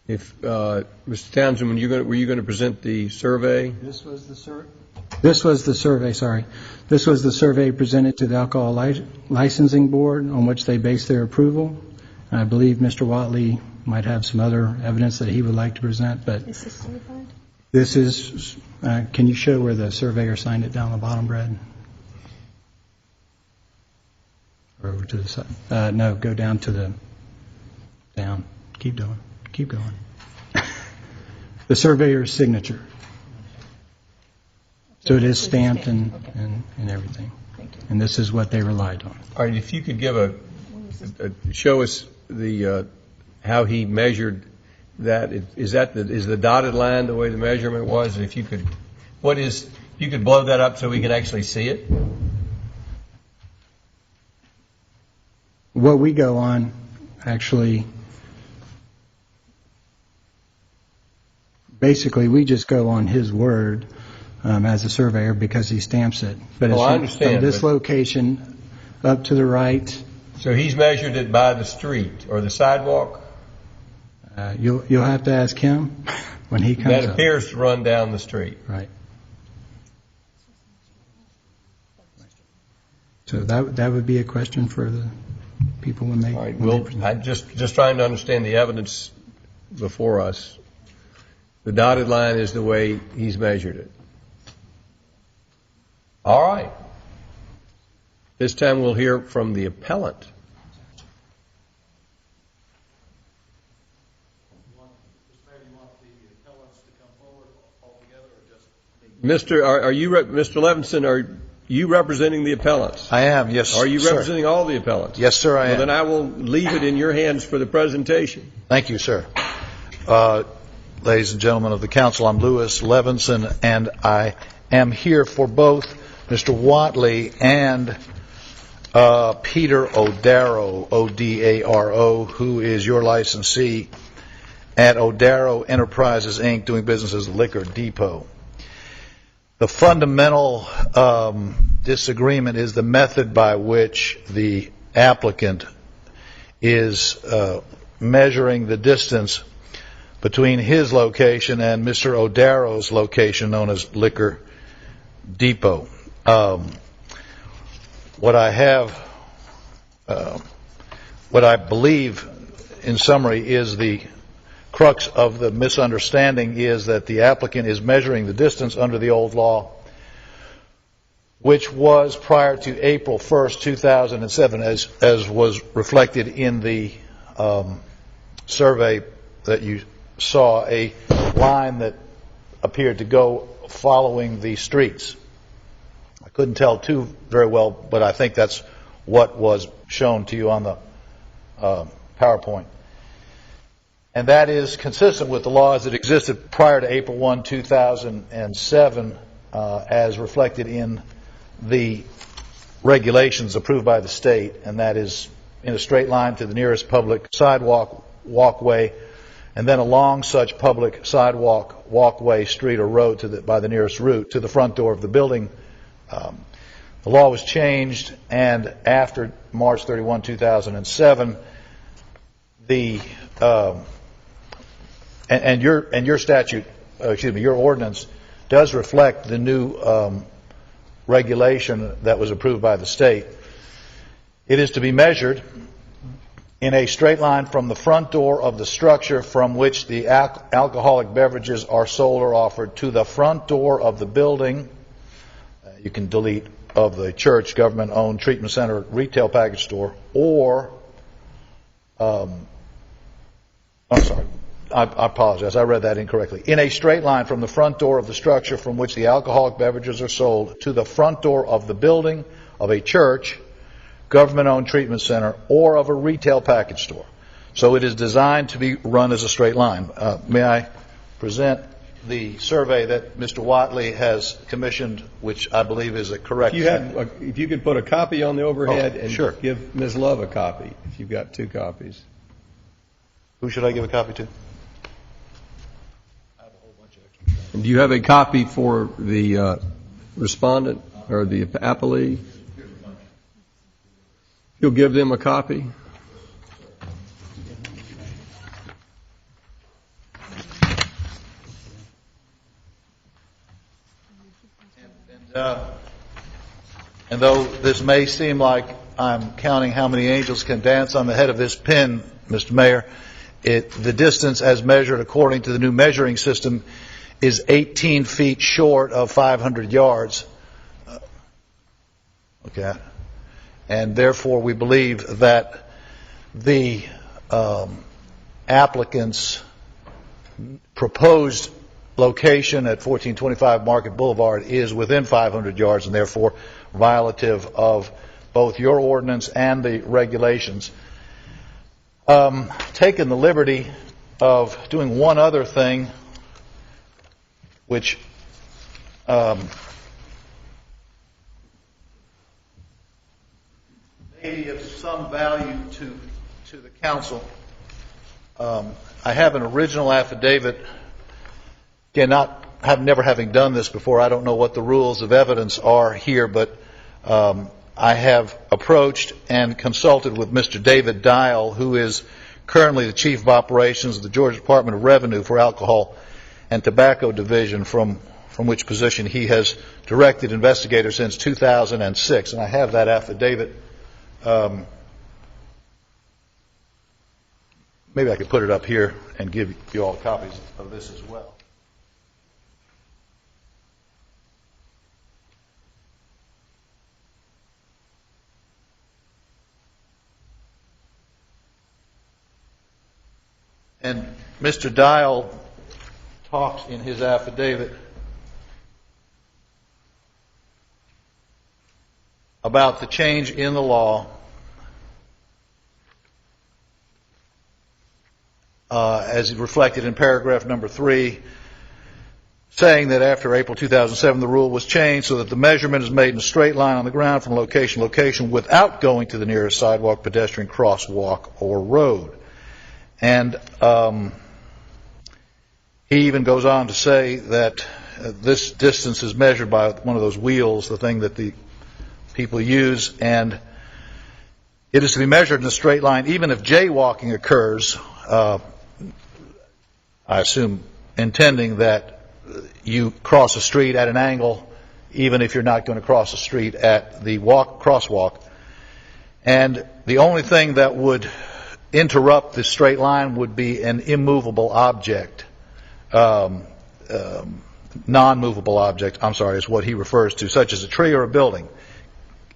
S1: If Mr. Townsend, were you going to present the survey?
S11: This was the survey. This was the survey presented to the Alcohol Licensing Board on which they based their approval. I believe Mr. Watley might have some other evidence that he would like to present, but
S6: Is this certified?
S11: this is. Can you show where the surveyor signed it down the bottom, Brad? Or over to the side? No, go down to the down. Keep going. Keep going. The surveyor's signature. So it is stamped and everything. And this is what they relied on.
S1: All right, if you could give show us the how he measured that. Is the dotted line the way the measurement was? If you could, you could blow that up so we can actually see it?
S11: What we go on, actually, basically we just go on his word as a surveyor because he stamps it. But it's
S1: I understand.
S11: From this location up to the right.
S1: So he's measured it by the street or the sidewalk?
S11: You'll have to ask him when he comes
S1: That
S11: up.
S1: appears to run down the street.
S11: Right. So that would be a question for the people when they.
S1: All right. I'm just trying to understand the evidence before us. The dotted line is the way he's measured it. All right. This time we'll hear from the appellant. Mr. Levinson, are you representing the appellants?
S21: I am, yes, sir.
S1: Are you representing all the appellants?
S21: Yes, sir, I am.
S1: Well, then I will leave it in your hands for the presentation.
S21: Thank you, sir. Ladies and gentlemen of the council, I'm Louis Levinson, and I am here for both Mr. Whatley and Peter Odaro, O-D-A-R-O, who is your licensee at Odaro Enterprises, Inc., doing business as Liquor Depot. The fundamental disagreement is the method by which the applicant is measuring the distance between his location and Mr. Odaro's location, known as Liquor Depot. What I believe, in summary, is the crux of the misunderstanding is that the applicant is measuring the distance under the old law, which was prior to April 1st, 2007, as was reflected in the survey that you saw, a line that appeared to go following the streets. I couldn't tell too very well, but I think that's what was shown to you on the PowerPoint. And that is consistent with the laws that existed prior to April 1, 2007, as reflected in the regulations approved by the state, and that is in a straight line to the nearest public sidewalk, walkway, and then along such public sidewalk, walkway, street, or road by the nearest route to the front door of the building. The law was changed, and after March 31, 2007, your statute, your ordinance does reflect the new regulation that was approved by the state. It is to be measured in a straight line from the front door of the structure from which the alcoholic beverages are sold or offered to the front door of the building. You can delete of the church, government-owned treatment center, retail package store, or I'm sorry, I apologize, I read that incorrectly. In a straight line from the front door of the structure from which the alcoholic beverages are sold to the front door of the building of a church, government-owned treatment center, or of a retail package store. So it is designed to be run as a straight line. May I present the survey that Mr. Whatley has commissioned, which I believe is a correct.
S1: If you could put a copy on the overhead and
S21: sure.
S1: Give Ms. Love a copy, if you've got 2 copies.
S21: Who should I give a copy to?
S1: Do you have a copy for the respondent or the appellee? You'll give them a copy?
S21: And though this may seem like I'm counting how many angels can dance on the head of this pin, Mr. Mayor, the distance as measured according to the new measuring system is 18 feet short of 500 yards. Okay. And therefore we believe that the applicant's proposed location at 1425 Market Boulevard is within 500 yards and therefore violative of both your ordinance and the regulations. Taken the liberty of doing one other thing, which may be of some value to the council. I have an original affidavit. Again, never having done this before, I don't know what the rules of evidence are here, but I have approached and consulted with Mr. David Dial, who is currently the Chief of Operations of the Georgia Department of Revenue for Alcohol and Tobacco Division, from which position he has directed investigators since 2006. And I have that affidavit. maybe I could put it up here and give you all copies of this as well. And Mr. Dial talks in his affidavit about the change in the law as reflected in paragraph number 3, saying that after April 2007 the rule was changed so that the measurement is made in a straight line on the ground from location to location without going to the nearest sidewalk, pedestrian crosswalk, or road. And he even goes on to say that this distance is measured by one of those wheels, the thing that the people use, and it is to be measured in a straight line even if jaywalking occurs, I assume intending that you cross a street at an angle even if you're not going to cross a street at the crosswalk. And the only thing that would interrupt the straight line would be an immovable object, non-movable object, is what he refers to, such as a tree or a building.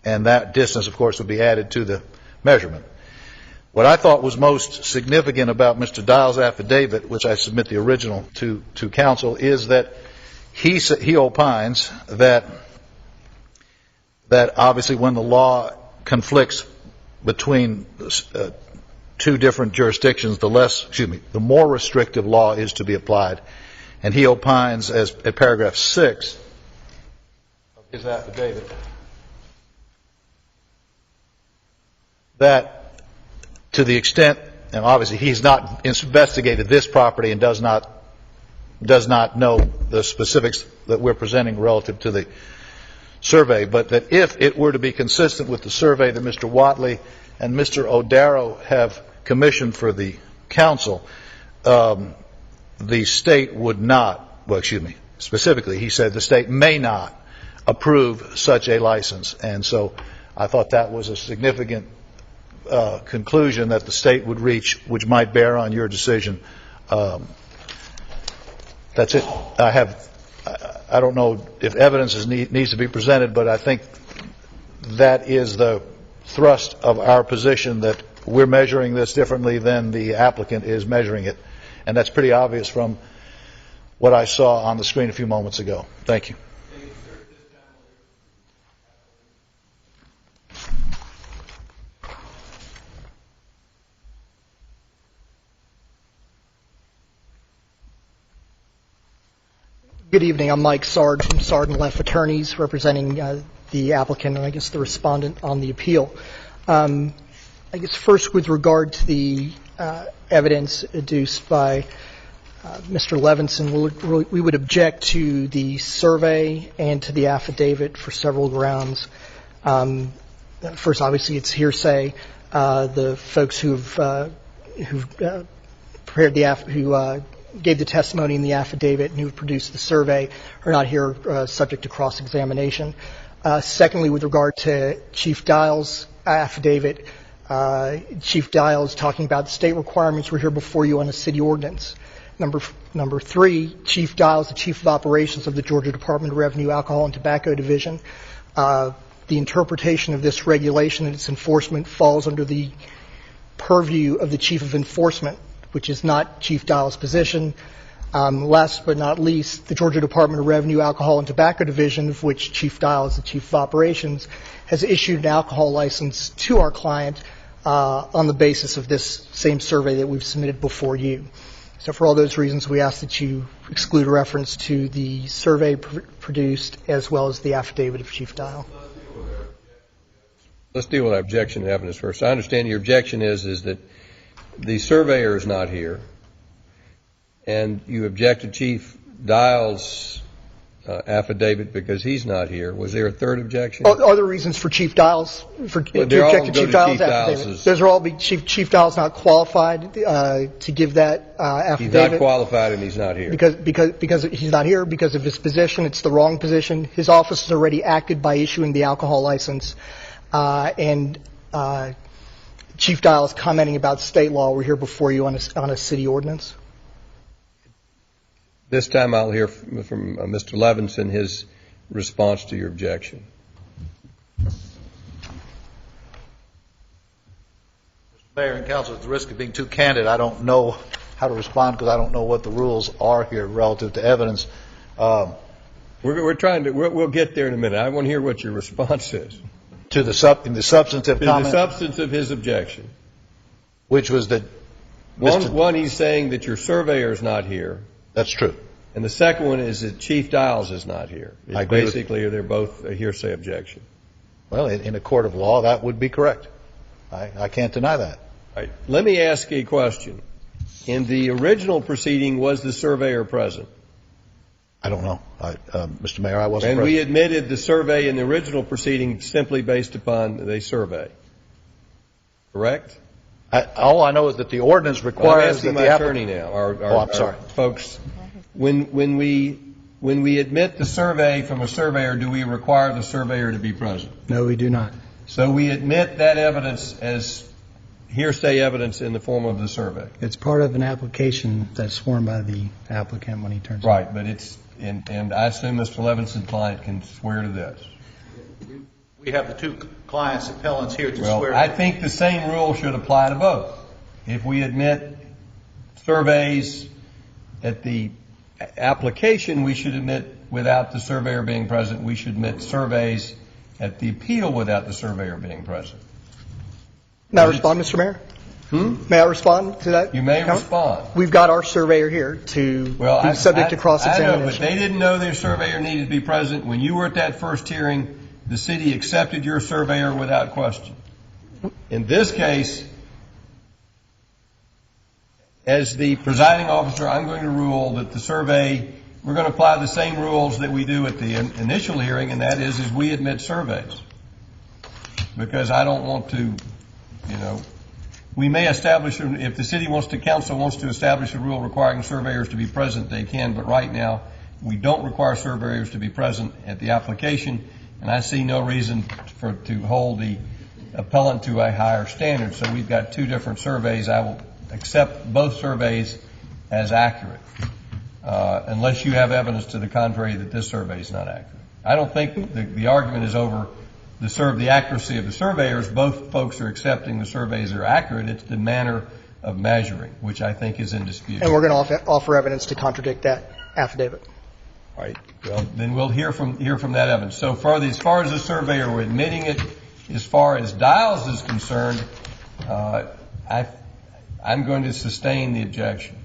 S21: And that distance, of course, would be added to the measurement. What I thought was most significant about Mr. Dial's affidavit, which I submit the original to council, is that he opines that obviously when the law conflicts between two different jurisdictions, the more restrictive law is to be applied. And he opines at paragraph 6 of his affidavit that to the extent, and obviously he's not investigated this property and does not know the specifics that we're presenting relative to the survey, but that if it were to be consistent with the survey that Mr. Watley and Mr. O'Darrow have commissioned for the council, the state would not, specifically he said the state may not approve such a license. And so I thought that was a significant conclusion that the state would reach, which might bear on your decision. That's it. I don't know if evidence needs to be presented, but I think that is the thrust of our position, that we're measuring this differently than the applicant is measuring it. And that's pretty obvious from what I saw on the screen a few moments ago. Thank you.
S2: Good evening. I'm Mike Sard from Sard and Leff Attorneys, representing the applicant and I guess the respondent on the appeal. I guess first with regard to the evidence adduced by Mr. Levinson, we would object to the survey and to the affidavit for several grounds. First, obviously, it's hearsay. The folks who've prepared who gave the testimony in the affidavit and who produced the survey are not here subject to cross-examination. Secondly, with regard to Chief Dial's affidavit, Chief Dial is talking about the state requirements. We're here before you on a city ordinance. Number 3, Chief Dial is the Chief of Operations of the Georgia Department of Revenue Alcohol and Tobacco Division. The interpretation of this regulation and its enforcement falls under the purview of the Chief of Enforcement, which is not Chief Dial's position. Last but not least, the Georgia Department of Revenue Alcohol and Tobacco Division, of which Chief Dial is the Chief of Operations, has issued an alcohol license to our client on the basis of this same survey that we've submitted before you. So for all those reasons, we ask that you exclude reference to the survey produced as well as the affidavit of Chief Dial.
S1: Let's deal with our objection to evidence first. I understand your objection is that the surveyor is not here, and you object to Chief Dial's affidavit because he's not here. Was there a third objection?
S2: Other reasons for Chief Dial's to object to Chief Dial's affidavit. Those are all Chief Dial's not qualified to give that affidavit.
S1: He's not qualified and he's not here.
S2: Because he's not here because of his position. It's the wrong position. His office has already acted by issuing the alcohol license, and Chief Dial is commenting about state law. We're here before you on a city ordinance.
S1: This time I'll hear from Mr. Levinson his response to your objection.
S21: Mayor and Council, at the risk of being too candid, I don't know how to respond because I don't know what the rules are here relative to evidence.
S1: We're trying to. We'll get there in a minute. I want to hear what your response is
S21: to the substantive comment.
S1: The substance of his objection,
S21: which was that
S1: one, he's saying that your surveyor is not here.
S21: That's true.
S1: And the second one is that Chief Dials is not here.
S21: I agree.
S1: Basically, they're both a hearsay objection.
S21: Well, in a court of law, that would be correct. I can't deny that.
S1: Right. Let me ask a question. In the original proceeding, was the surveyor present?
S21: I don't know. Mr. Mayor, I wasn't
S1: present. And we admitted the survey in the original proceeding simply based upon the survey. Correct?
S21: All I know is that the ordinance requires that the
S1: I'm asking my attorney now.
S21: I'm sorry.
S1: Folks, when we admit the survey from a surveyor, do we require the surveyor to be present?
S11: No, we do not.
S1: So we admit that evidence as hearsay evidence in the form of the survey.
S11: It's part of an application that's sworn by the applicant when he turns it.
S1: Right, but it's, and I assume Mr. Levinson's client can swear to this.
S21: We have the two clients, appellants here to
S1: swear.
S21: Well,
S1: I think the same rule should apply to both. If we admit surveys at the application, we should admit without the surveyor being present. We should admit surveys at the appeal without the surveyor being present.
S2: May I respond, Mr. Mayor? May I respond to that?
S1: You may respond.
S2: We've got our surveyor here to be subject to cross-examination.
S1: I know, but they didn't know their surveyor needed to be present. When you were at that first hearing, the city accepted your surveyor without question. In this case, as the presiding officer, I'm going to rule that the survey, we're going to apply the same rules that we do at the initial hearing, and that is we admit surveys. Because I don't want to, we may establish, if the city council wants to establish a rule requiring surveyors to be present, they can, but right now, we don't require surveyors to be present at the application, and I see no reason to hold the appellant to a higher standard. So we've got two different surveys. I will accept both surveys as accurate, unless you have evidence to the contrary that this survey is not accurate. I don't think the argument is over the accuracy of the surveyors. Both folks are accepting the surveys are accurate. It's the manner of measuring, which I think is in dispute.
S2: And we're going to offer evidence to contradict that affidavit.
S1: All right. Well, then we'll hear from that evidence. So far as the surveyor, we're admitting it. As far as Dials is concerned, I'm going to sustain the objection.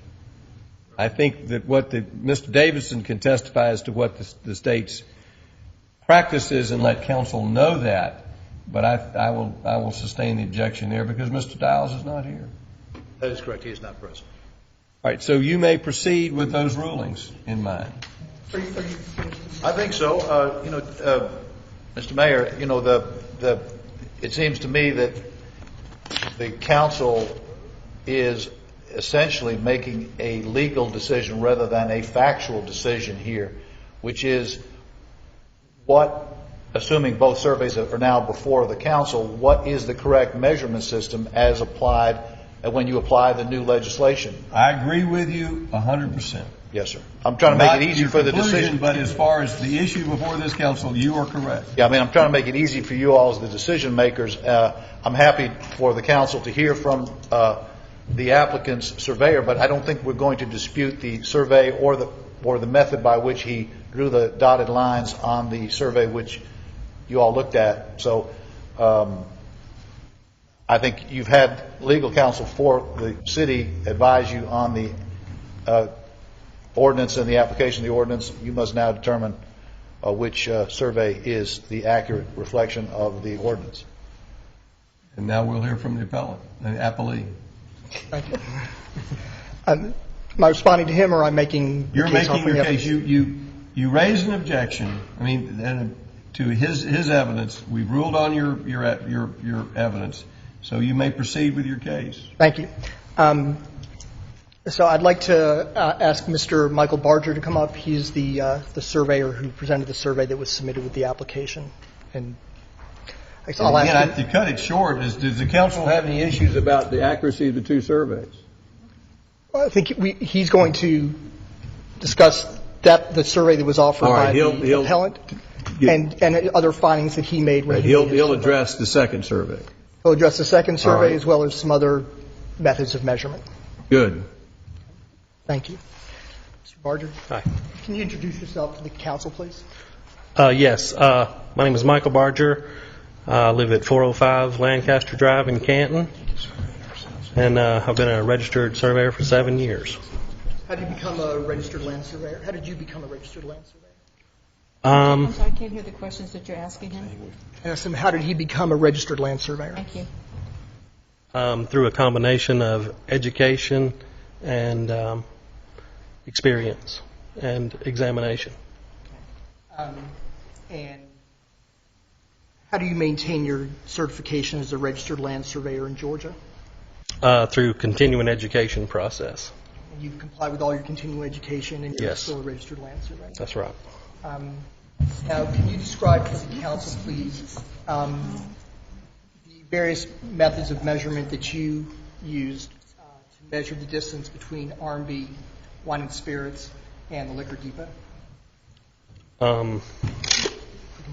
S1: I think that Mr. Davidson can testify as to what the state's practice is and let counsel know that, but I will sustain the objection there because Mr. Dials is not here.
S21: That is correct. He is not present.
S1: All right. So you may proceed with those rulings in mind.
S21: I think so. Mr. Mayor, it seems to me that the council is essentially making a legal decision rather than a factual decision here, which is assuming both surveys are now before the council, what is the correct measurement system as applied when you apply the new legislation?
S1: I agree with you 100%.
S21: Yes, sir. I'm trying to make it easy for the decision.
S1: But as far as the issue before this council, you are correct.
S21: Yeah, I'm trying to make it easy for you all as the decision makers. I'm happy for the council to hear from the applicant's surveyor, but I don't think we're going to dispute the survey or the method by which he drew the dotted lines on the survey which you all looked at. So I think you've had legal counsel for the city advise you on the ordinance and the application of the ordinance. You must now determine which survey is the accurate reflection of the ordinance.
S1: And now we'll hear from the appellee.
S2: Thank you. Am I responding to him, or I'm making
S1: your case? You're making your case. You raised an objection. To his evidence. We've ruled on your evidence, so you may proceed with your case.
S2: Thank you. So I'd like to ask Mr. Michael Barger to come up. He's the surveyor who presented the survey that was submitted with the application. And I guess I'll ask
S1: Again,
S2: him.
S1: to cut it short, does the council have any issues about the accuracy of the two surveys?
S2: I think he's going to discuss the survey that was offered
S1: All right,
S2: by the appellant and other findings that he made. When
S1: He'll address the second survey.
S2: He'll address the second survey
S1: All right.
S2: as well as some other methods of measurement.
S1: Good.
S2: Thank you. Mr. Barger?
S9: Hi.
S2: Can you introduce yourself to the council, please?
S9: Yes. My name is Michael Barger. I live at 405 Lancaster Drive in Canton. And I've been a registered surveyor for 7 years.
S2: How did you become a registered land surveyor? How did you become a registered land surveyor?
S8: I'm sorry, I can't hear the questions that you're asking him.
S2: I asked him, how did he become a registered land surveyor?
S8: Thank you.
S9: Through a combination of education and experience and examination.
S2: And how do you maintain your certification as a registered land surveyor in Georgia?
S9: Through continuing education process.
S2: And you've complied with all your continuing education and you're
S9: Yes.
S2: still a registered land surveyor?
S9: That's right.
S2: Now, can you describe for the council, please, the various methods of measurement that you used to measure the distance between R&B Wine and Spirits and the Liquor Depot? We can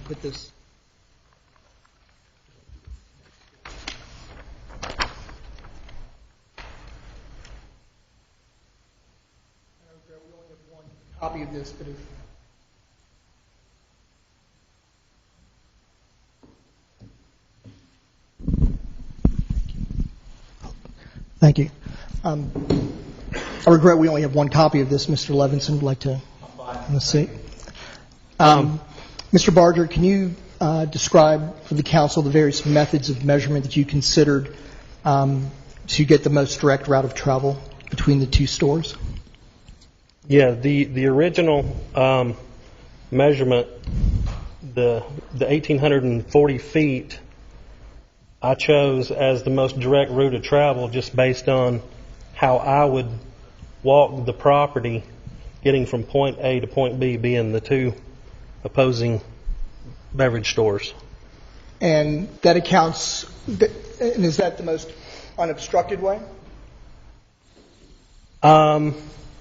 S2: put this. We only have one copy of this, but if Thank you. I regret we only have one copy of this. Mr. Levinson would like to see. Mr. Barger, can you describe for the council the various methods of measurement that you considered to get the most direct route of travel between the two stores?
S9: Yeah, the original measurement, the 1,840 feet, I chose as the most direct route of travel just based on how I would walk the property, getting from point A to point B, being the two opposing beverage stores.
S2: And that accounts, and is that the most unobstructed way?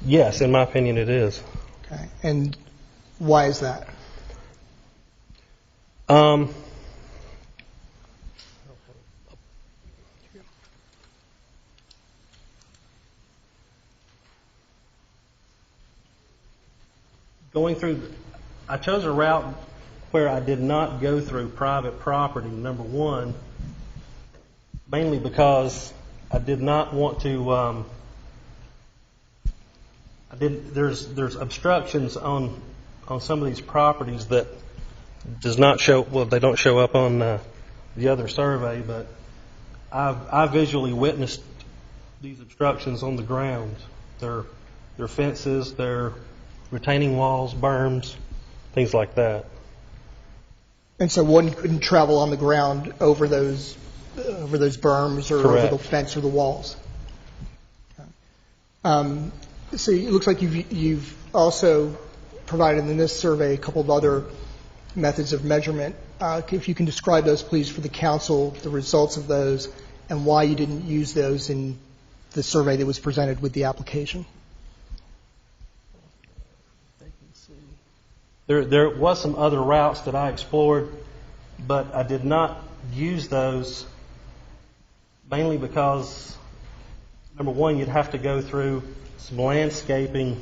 S9: Yes, in my opinion it is.
S2: Okay. And why is that?
S9: Going through, I chose a route where I did not go through private property, number one, mainly because I did not want to, there's obstructions on some of these properties that does not show, well, they don't show up on the other survey, but I visually witnessed these obstructions on the ground. They're fences, they're retaining walls, berms, things like that.
S2: And so one couldn't travel on the ground over those berms or
S9: Correct.
S2: over the fence or the walls. So it looks like you've also provided in this survey a couple of other methods of measurement. If you can describe those, please, for the council, the results of those, and why you didn't use those in the survey that was presented with the application.
S9: There was some other routes that I explored, but I did not use those mainly because, number one, you'd have to go through some landscaping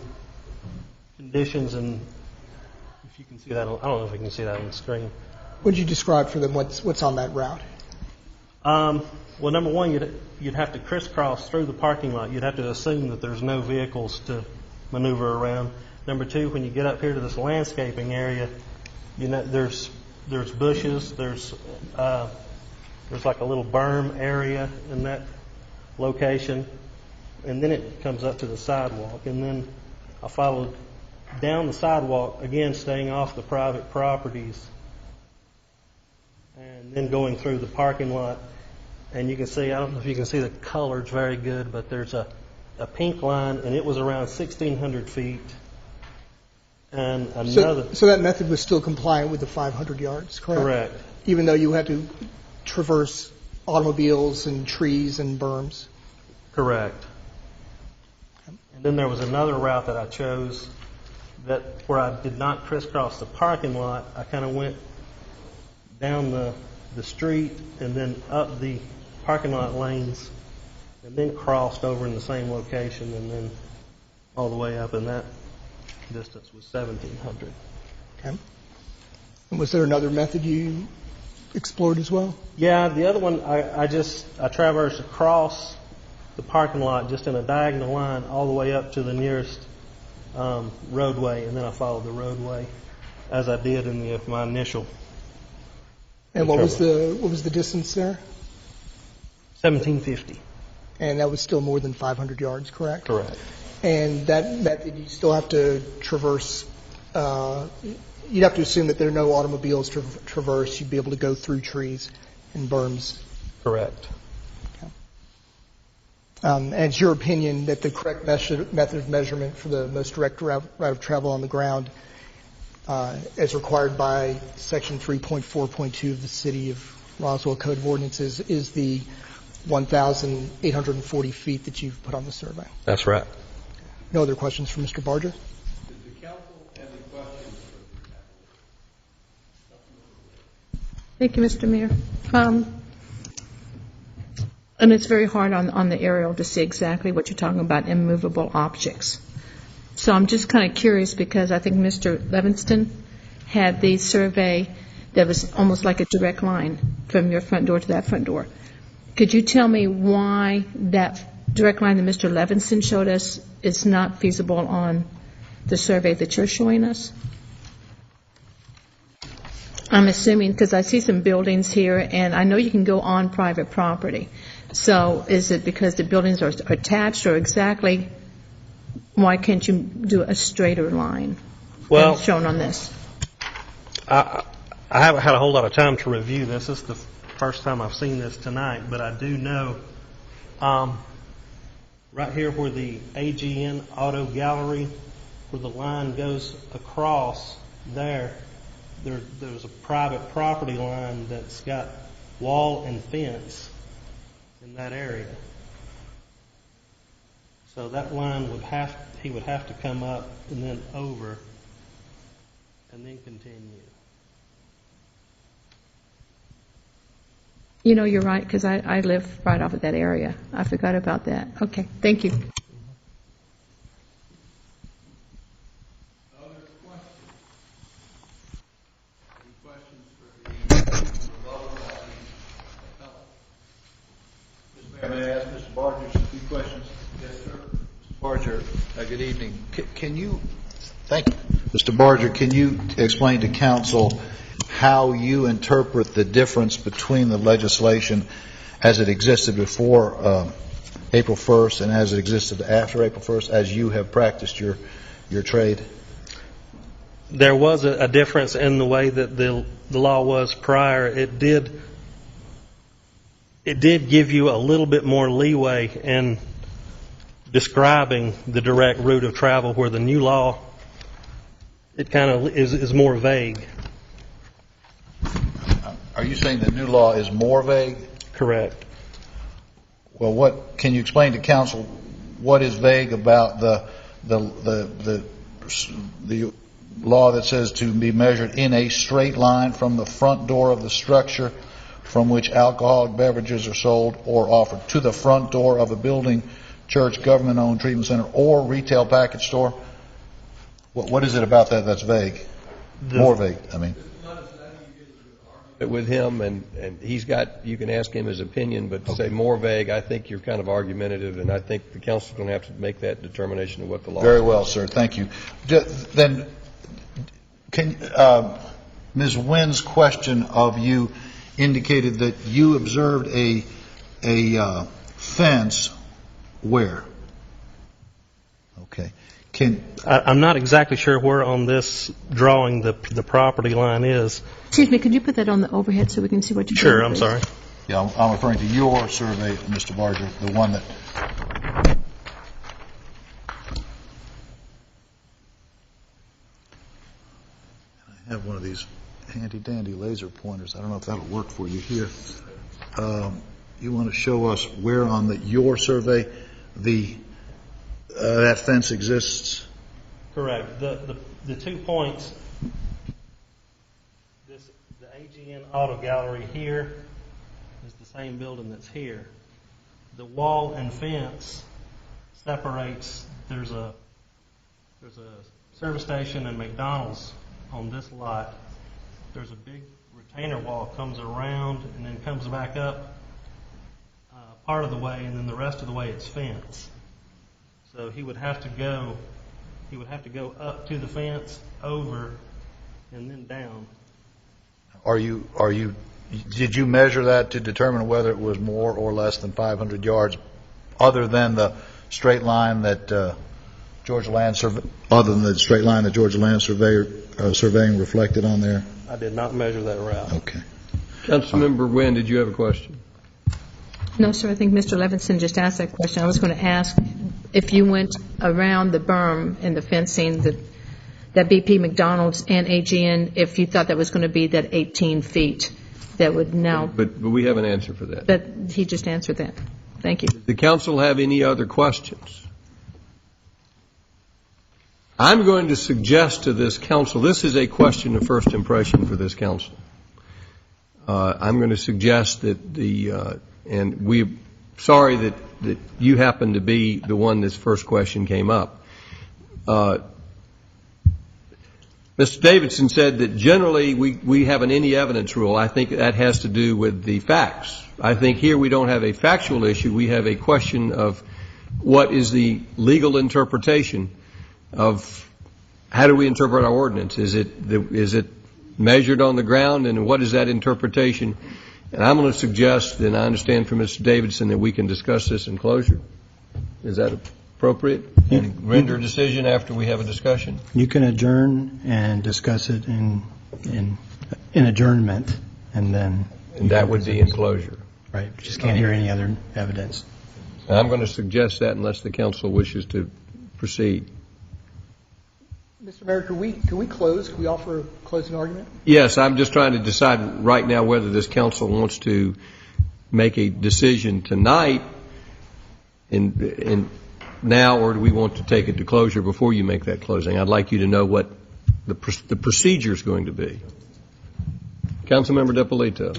S9: conditions, and if you can see that, I don't know if you can see that on the screen.
S2: Would you describe for them what's on that route?
S9: Well, number one, you'd have to crisscross through the parking lot. You'd have to assume that there's no vehicles to maneuver around. Number two, when you get up here to this landscaping area, there's bushes, there's like a little berm area in that location, and then it comes up to the sidewalk. And then I followed down the sidewalk, again staying off the private properties, and then going through the parking lot. And you can see, I don't know if you can see the colors very good, but there's a pink line, and it was around 1,600 feet. And another...
S2: So that method was still compliant with the 500 yards, correct?
S9: Correct.
S2: Even though you had to traverse automobiles and trees and berms?
S9: Correct. And then there was another route that I chose that where I did not crisscross the parking lot. I kind of went down the street and then up the parking lot lanes and then crossed over in the same location and then all the way up, and that distance was 1,700.
S2: Okay. And was there another method you explored as well?
S9: Yeah, the other one, I traversed across the parking lot just in a diagonal line all the way up to the nearest roadway, and then I followed the roadway as I did in my initial.
S2: And what was the distance there?
S9: 1,750.
S2: And that was still more than 500 yards, correct?
S9: Correct.
S2: And that method, you still have to traverse. You'd have to assume that there are no automobiles to traverse. You'd be able to go through trees and berms.
S9: Correct.
S2: Okay. And it's your opinion that the correct method of measurement for the most direct route of travel on the ground, as required by Section 3.4.2 of the City of Roswell Code of Ordinances, is the 1,840 feet that you've put on the survey?
S13: That's right.
S2: No other questions for Mr. Barger?
S1: Does the council have any questions?
S8: Thank you, Mr. Mayor. And it's very hard on the aerial to see exactly what you're talking about, immovable objects. So I'm just kind of curious because I think Mr. Levinston had the survey that was almost like a direct line from your front door to that front door. Could you tell me why that direct line that Mr. Levinston showed us is not feasible on the survey that you're showing us? I'm assuming, because I see some buildings here, and I know you can go on private property. So is it because the buildings are attached, or exactly why can't you do a straighter line than shown on this?
S9: I haven't had a whole lot of time to review this. This is the first time I've seen this tonight, but I do know right here where the AGN Auto Gallery, where the line goes across there's a private property line that's got wall and fence in that area. So that line he would have to come up and then over and then continue.
S8: You know, you're right, because I live right off of that area. I forgot about that. Okay, thank you.
S21: May I ask Mr. Barger a few questions? Yes, sir. Mr. Barger, good evening. Thank you. Mr. Barger, can you explain to council how you interpret the difference between the legislation as it existed before April 1st and as it existed after April 1st, as you have practiced your trade?
S9: There was a difference in the way that the law was prior. It did give you a little bit more leeway in describing the direct route of travel, where the new law, it kind of is more vague.
S21: Are you saying the new law is more vague?
S9: Correct.
S21: Well, can you explain to council what is vague about the law that says to be measured in a straight line from the front door of the structure from which alcoholic beverages are sold or offered to the front door of a building, church, government-owned treatment center, or retail package store? What is it about that that's vague? More vague, I mean.
S1: With him, and you can ask him his opinion, but to say more vague, I think you're kind of argumentative, and I think the council's going to have to make that determination of what the law is.
S21: Very well, sir. Thank you. Then, Ms. Wynn's question of you indicated that you observed a fence where? Okay.
S9: I'm not exactly sure where on this drawing the property line is.
S8: Excuse me, could you put that on the overhead so we can see what you're
S9: doing?
S8: Sure,
S9: I'm sorry.
S21: Yeah, I'm referring to your survey, Mr. Barger, the one that... have one of these handy-dandy laser pointers. I don't know if that'll work for you here. You want to show us where on your survey that fence exists?
S9: Correct. The 2 points, the AGN Auto Gallery here is the same building that's here. The wall and fence separates, there's a service station and McDonald's on this lot. There's a big retainer wall comes around and then comes back up part of the way, and then the rest of the way it's fence. So he would have to go up to the fence, over, and then down.
S21: Did you measure that to determine whether it was more or less than 500 yards, other than the straight line that Georgia Land surveying reflected on there?
S9: I did not measure that route.
S21: Okay.
S1: Councilmember Wynn, did you have a question?
S8: No, sir, I think Mr. Levinson just asked that question. I was going to ask if you went around the berm and the fencing, that BP, McDonald's, and AGN, if you thought that was going to be that 18 feet that would now...
S1: But we have an answer for that.
S8: But he just answered that. Thank you.
S1: Does the council have any other questions? I'm going to suggest to this council, this is a question of first impression for this council. I'm going to suggest that and we're sorry that you happen to be the one this first question came up. Mr. Davidson said that generally we have an any evidence rule. I think that has to do with the facts. I think here we don't have a factual issue. We have a question of what is the legal interpretation of how do we interpret our ordinance? Is it measured on the ground, and what is that interpretation? And I'm going to suggest, and I understand from Mr. Davidson, that we can discuss this in closure. Is that appropriate? And render a decision after we have a discussion?
S11: You can adjourn and discuss it in adjournment, and then...
S1: And that would be in closure.
S11: Right. You just can't hear any other evidence.
S1: And I'm going to suggest that unless the council wishes to proceed.
S2: Mr. Mayor, can we close? Can we offer a closing argument?
S1: Yes, I'm just trying to decide right now whether this council wants to make a decision tonight in now, or do we want to take it to closure before you make that closing? I'd like you to know what the procedure is going to be. Councilmember DiPolito.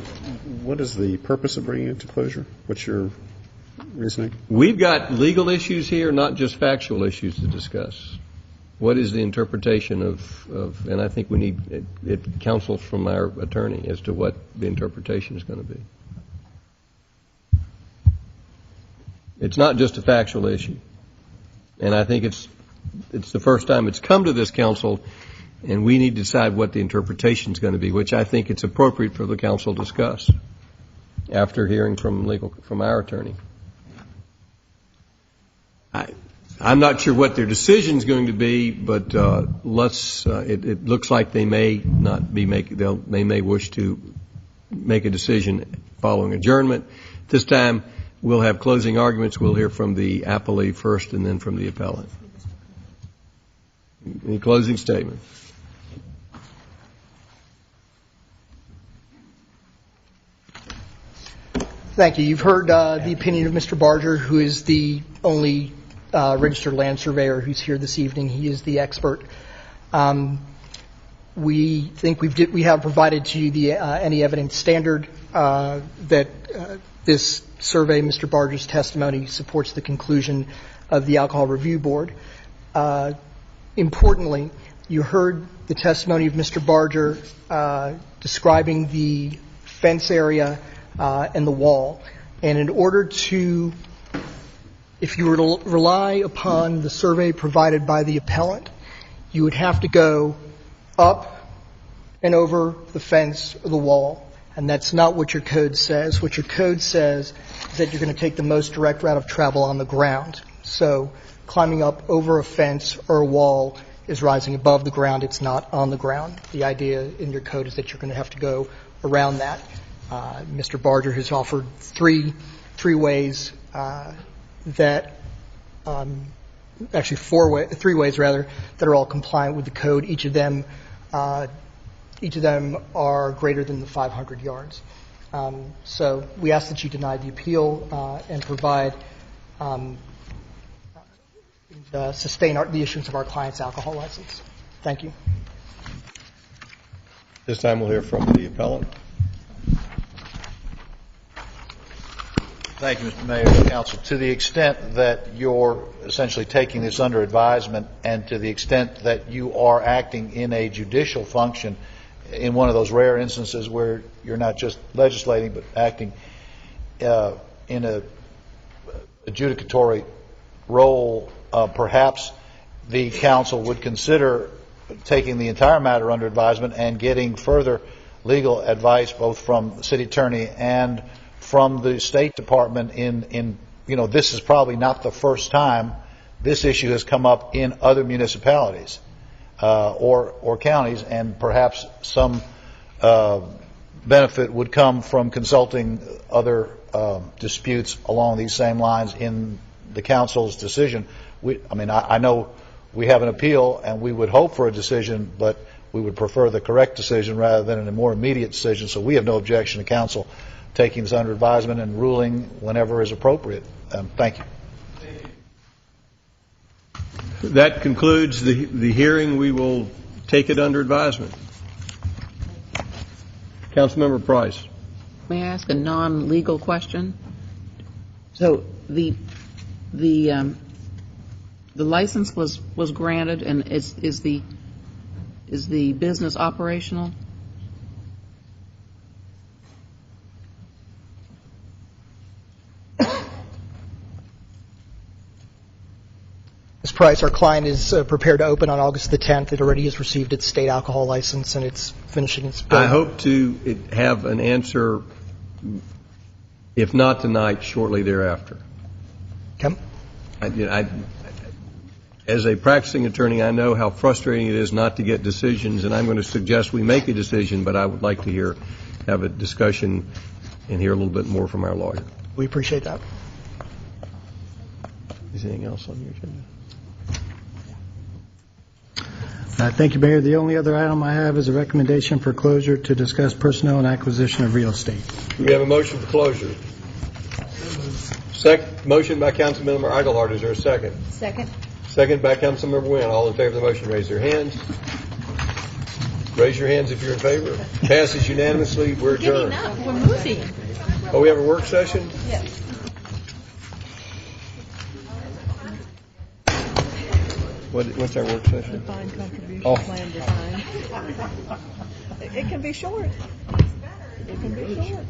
S5: What is the purpose of bringing it to closure? What's your reasoning?
S1: We've got legal issues here, not just factual issues to discuss. What is the interpretation of and I think we need counsel from our attorney as to what the interpretation is going to be. It's not just a factual issue. And I think it's the first time it's come to this council, and we need to decide what the interpretation is going to be, which I think it's appropriate for the council to discuss after hearing from our attorney. I'm not sure what their decision is going to be, but it looks like they may not be they may wish to make a decision following adjournment. This time we'll have closing arguments. We'll hear from the appellee first and then from the appellant. Any closing statement?
S2: Thank you. You've heard the opinion of Mr. Barger, who is the only registered land surveyor who's here this evening. He is the expert. We think we have provided to you the any evidence standard that this survey, Mr. Barger's testimony, supports the conclusion of the Alcohol Review Board. Importantly, you heard the testimony of Mr. Barger describing the fence area and the wall. And in order to, if you were to rely upon the survey provided by the appellant, you would have to go up and over the fence or the wall. And that's not what your code says. What your code says is that you're going to take the most direct route of travel on the ground. So climbing up over a fence or a wall is rising above the ground. It's not on the ground. The idea in your code is that you're going to have to go around that. Mr. Barger has offered three ways that actually three ways rather that are all compliant with the code. Each of them Each of them are greater than the 500 yards. So we ask that you deny the appeal and provide sustain the issuance of our client's alcohol license. Thank you.
S1: This time we'll hear from the appellant.
S21: Thank you, Mr. Mayor and Council. To the extent that you're essentially taking this under advisement and to the extent that you are acting in a judicial function in one of those rare instances where you're not just legislating but acting in a adjudicatory role, perhaps the council would consider taking the entire matter under advisement and getting further legal advice both from the city attorney and from the State Department in this is probably not the first time this issue has come up in other municipalities or counties, and perhaps some benefit would come from consulting other disputes along these same lines in the council's decision. I know we have an appeal and we would hope for a decision, but we would prefer the correct decision rather than a more immediate decision, so we have no objection to council taking this under advisement and ruling whenever is appropriate. Thank you.
S1: That concludes the hearing. We will take it under advisement. Councilmember Price.
S3: May I ask a non-legal question? So the license was granted, and is the business operational?
S2: Ms. Price, our client is prepared to open on August the 10th. It already has received its state alcohol license, and it's finishing its bill.
S1: I hope to have an answer, if not tonight, shortly thereafter.
S2: Okay.
S1: As a practicing attorney, I know how frustrating it is not to get decisions, and I'm going to suggest we make a decision, but I would like to have a discussion and hear a little bit more from our lawyer.
S2: We appreciate that.
S1: Is there anything else on your agenda?
S11: Thank you, Mayor. The only other item I have is a recommendation for closure to discuss personnel and acquisition of real estate.
S1: We have a motion for closure. Motion by Councilmember Eichelhardt. Is there a second?
S8: Second.
S1: Second by Councilmember Wynn. All in favor of the motion, raise your hands. Raise your hands if you're in favor. Passes unanimously. We're adjourned.
S8: We're moving.
S1: Oh, we have a work session?
S8: Yes.
S1: What's our work session?
S10: Defined contribution
S1: plan
S10: design. It can be short. It can be short.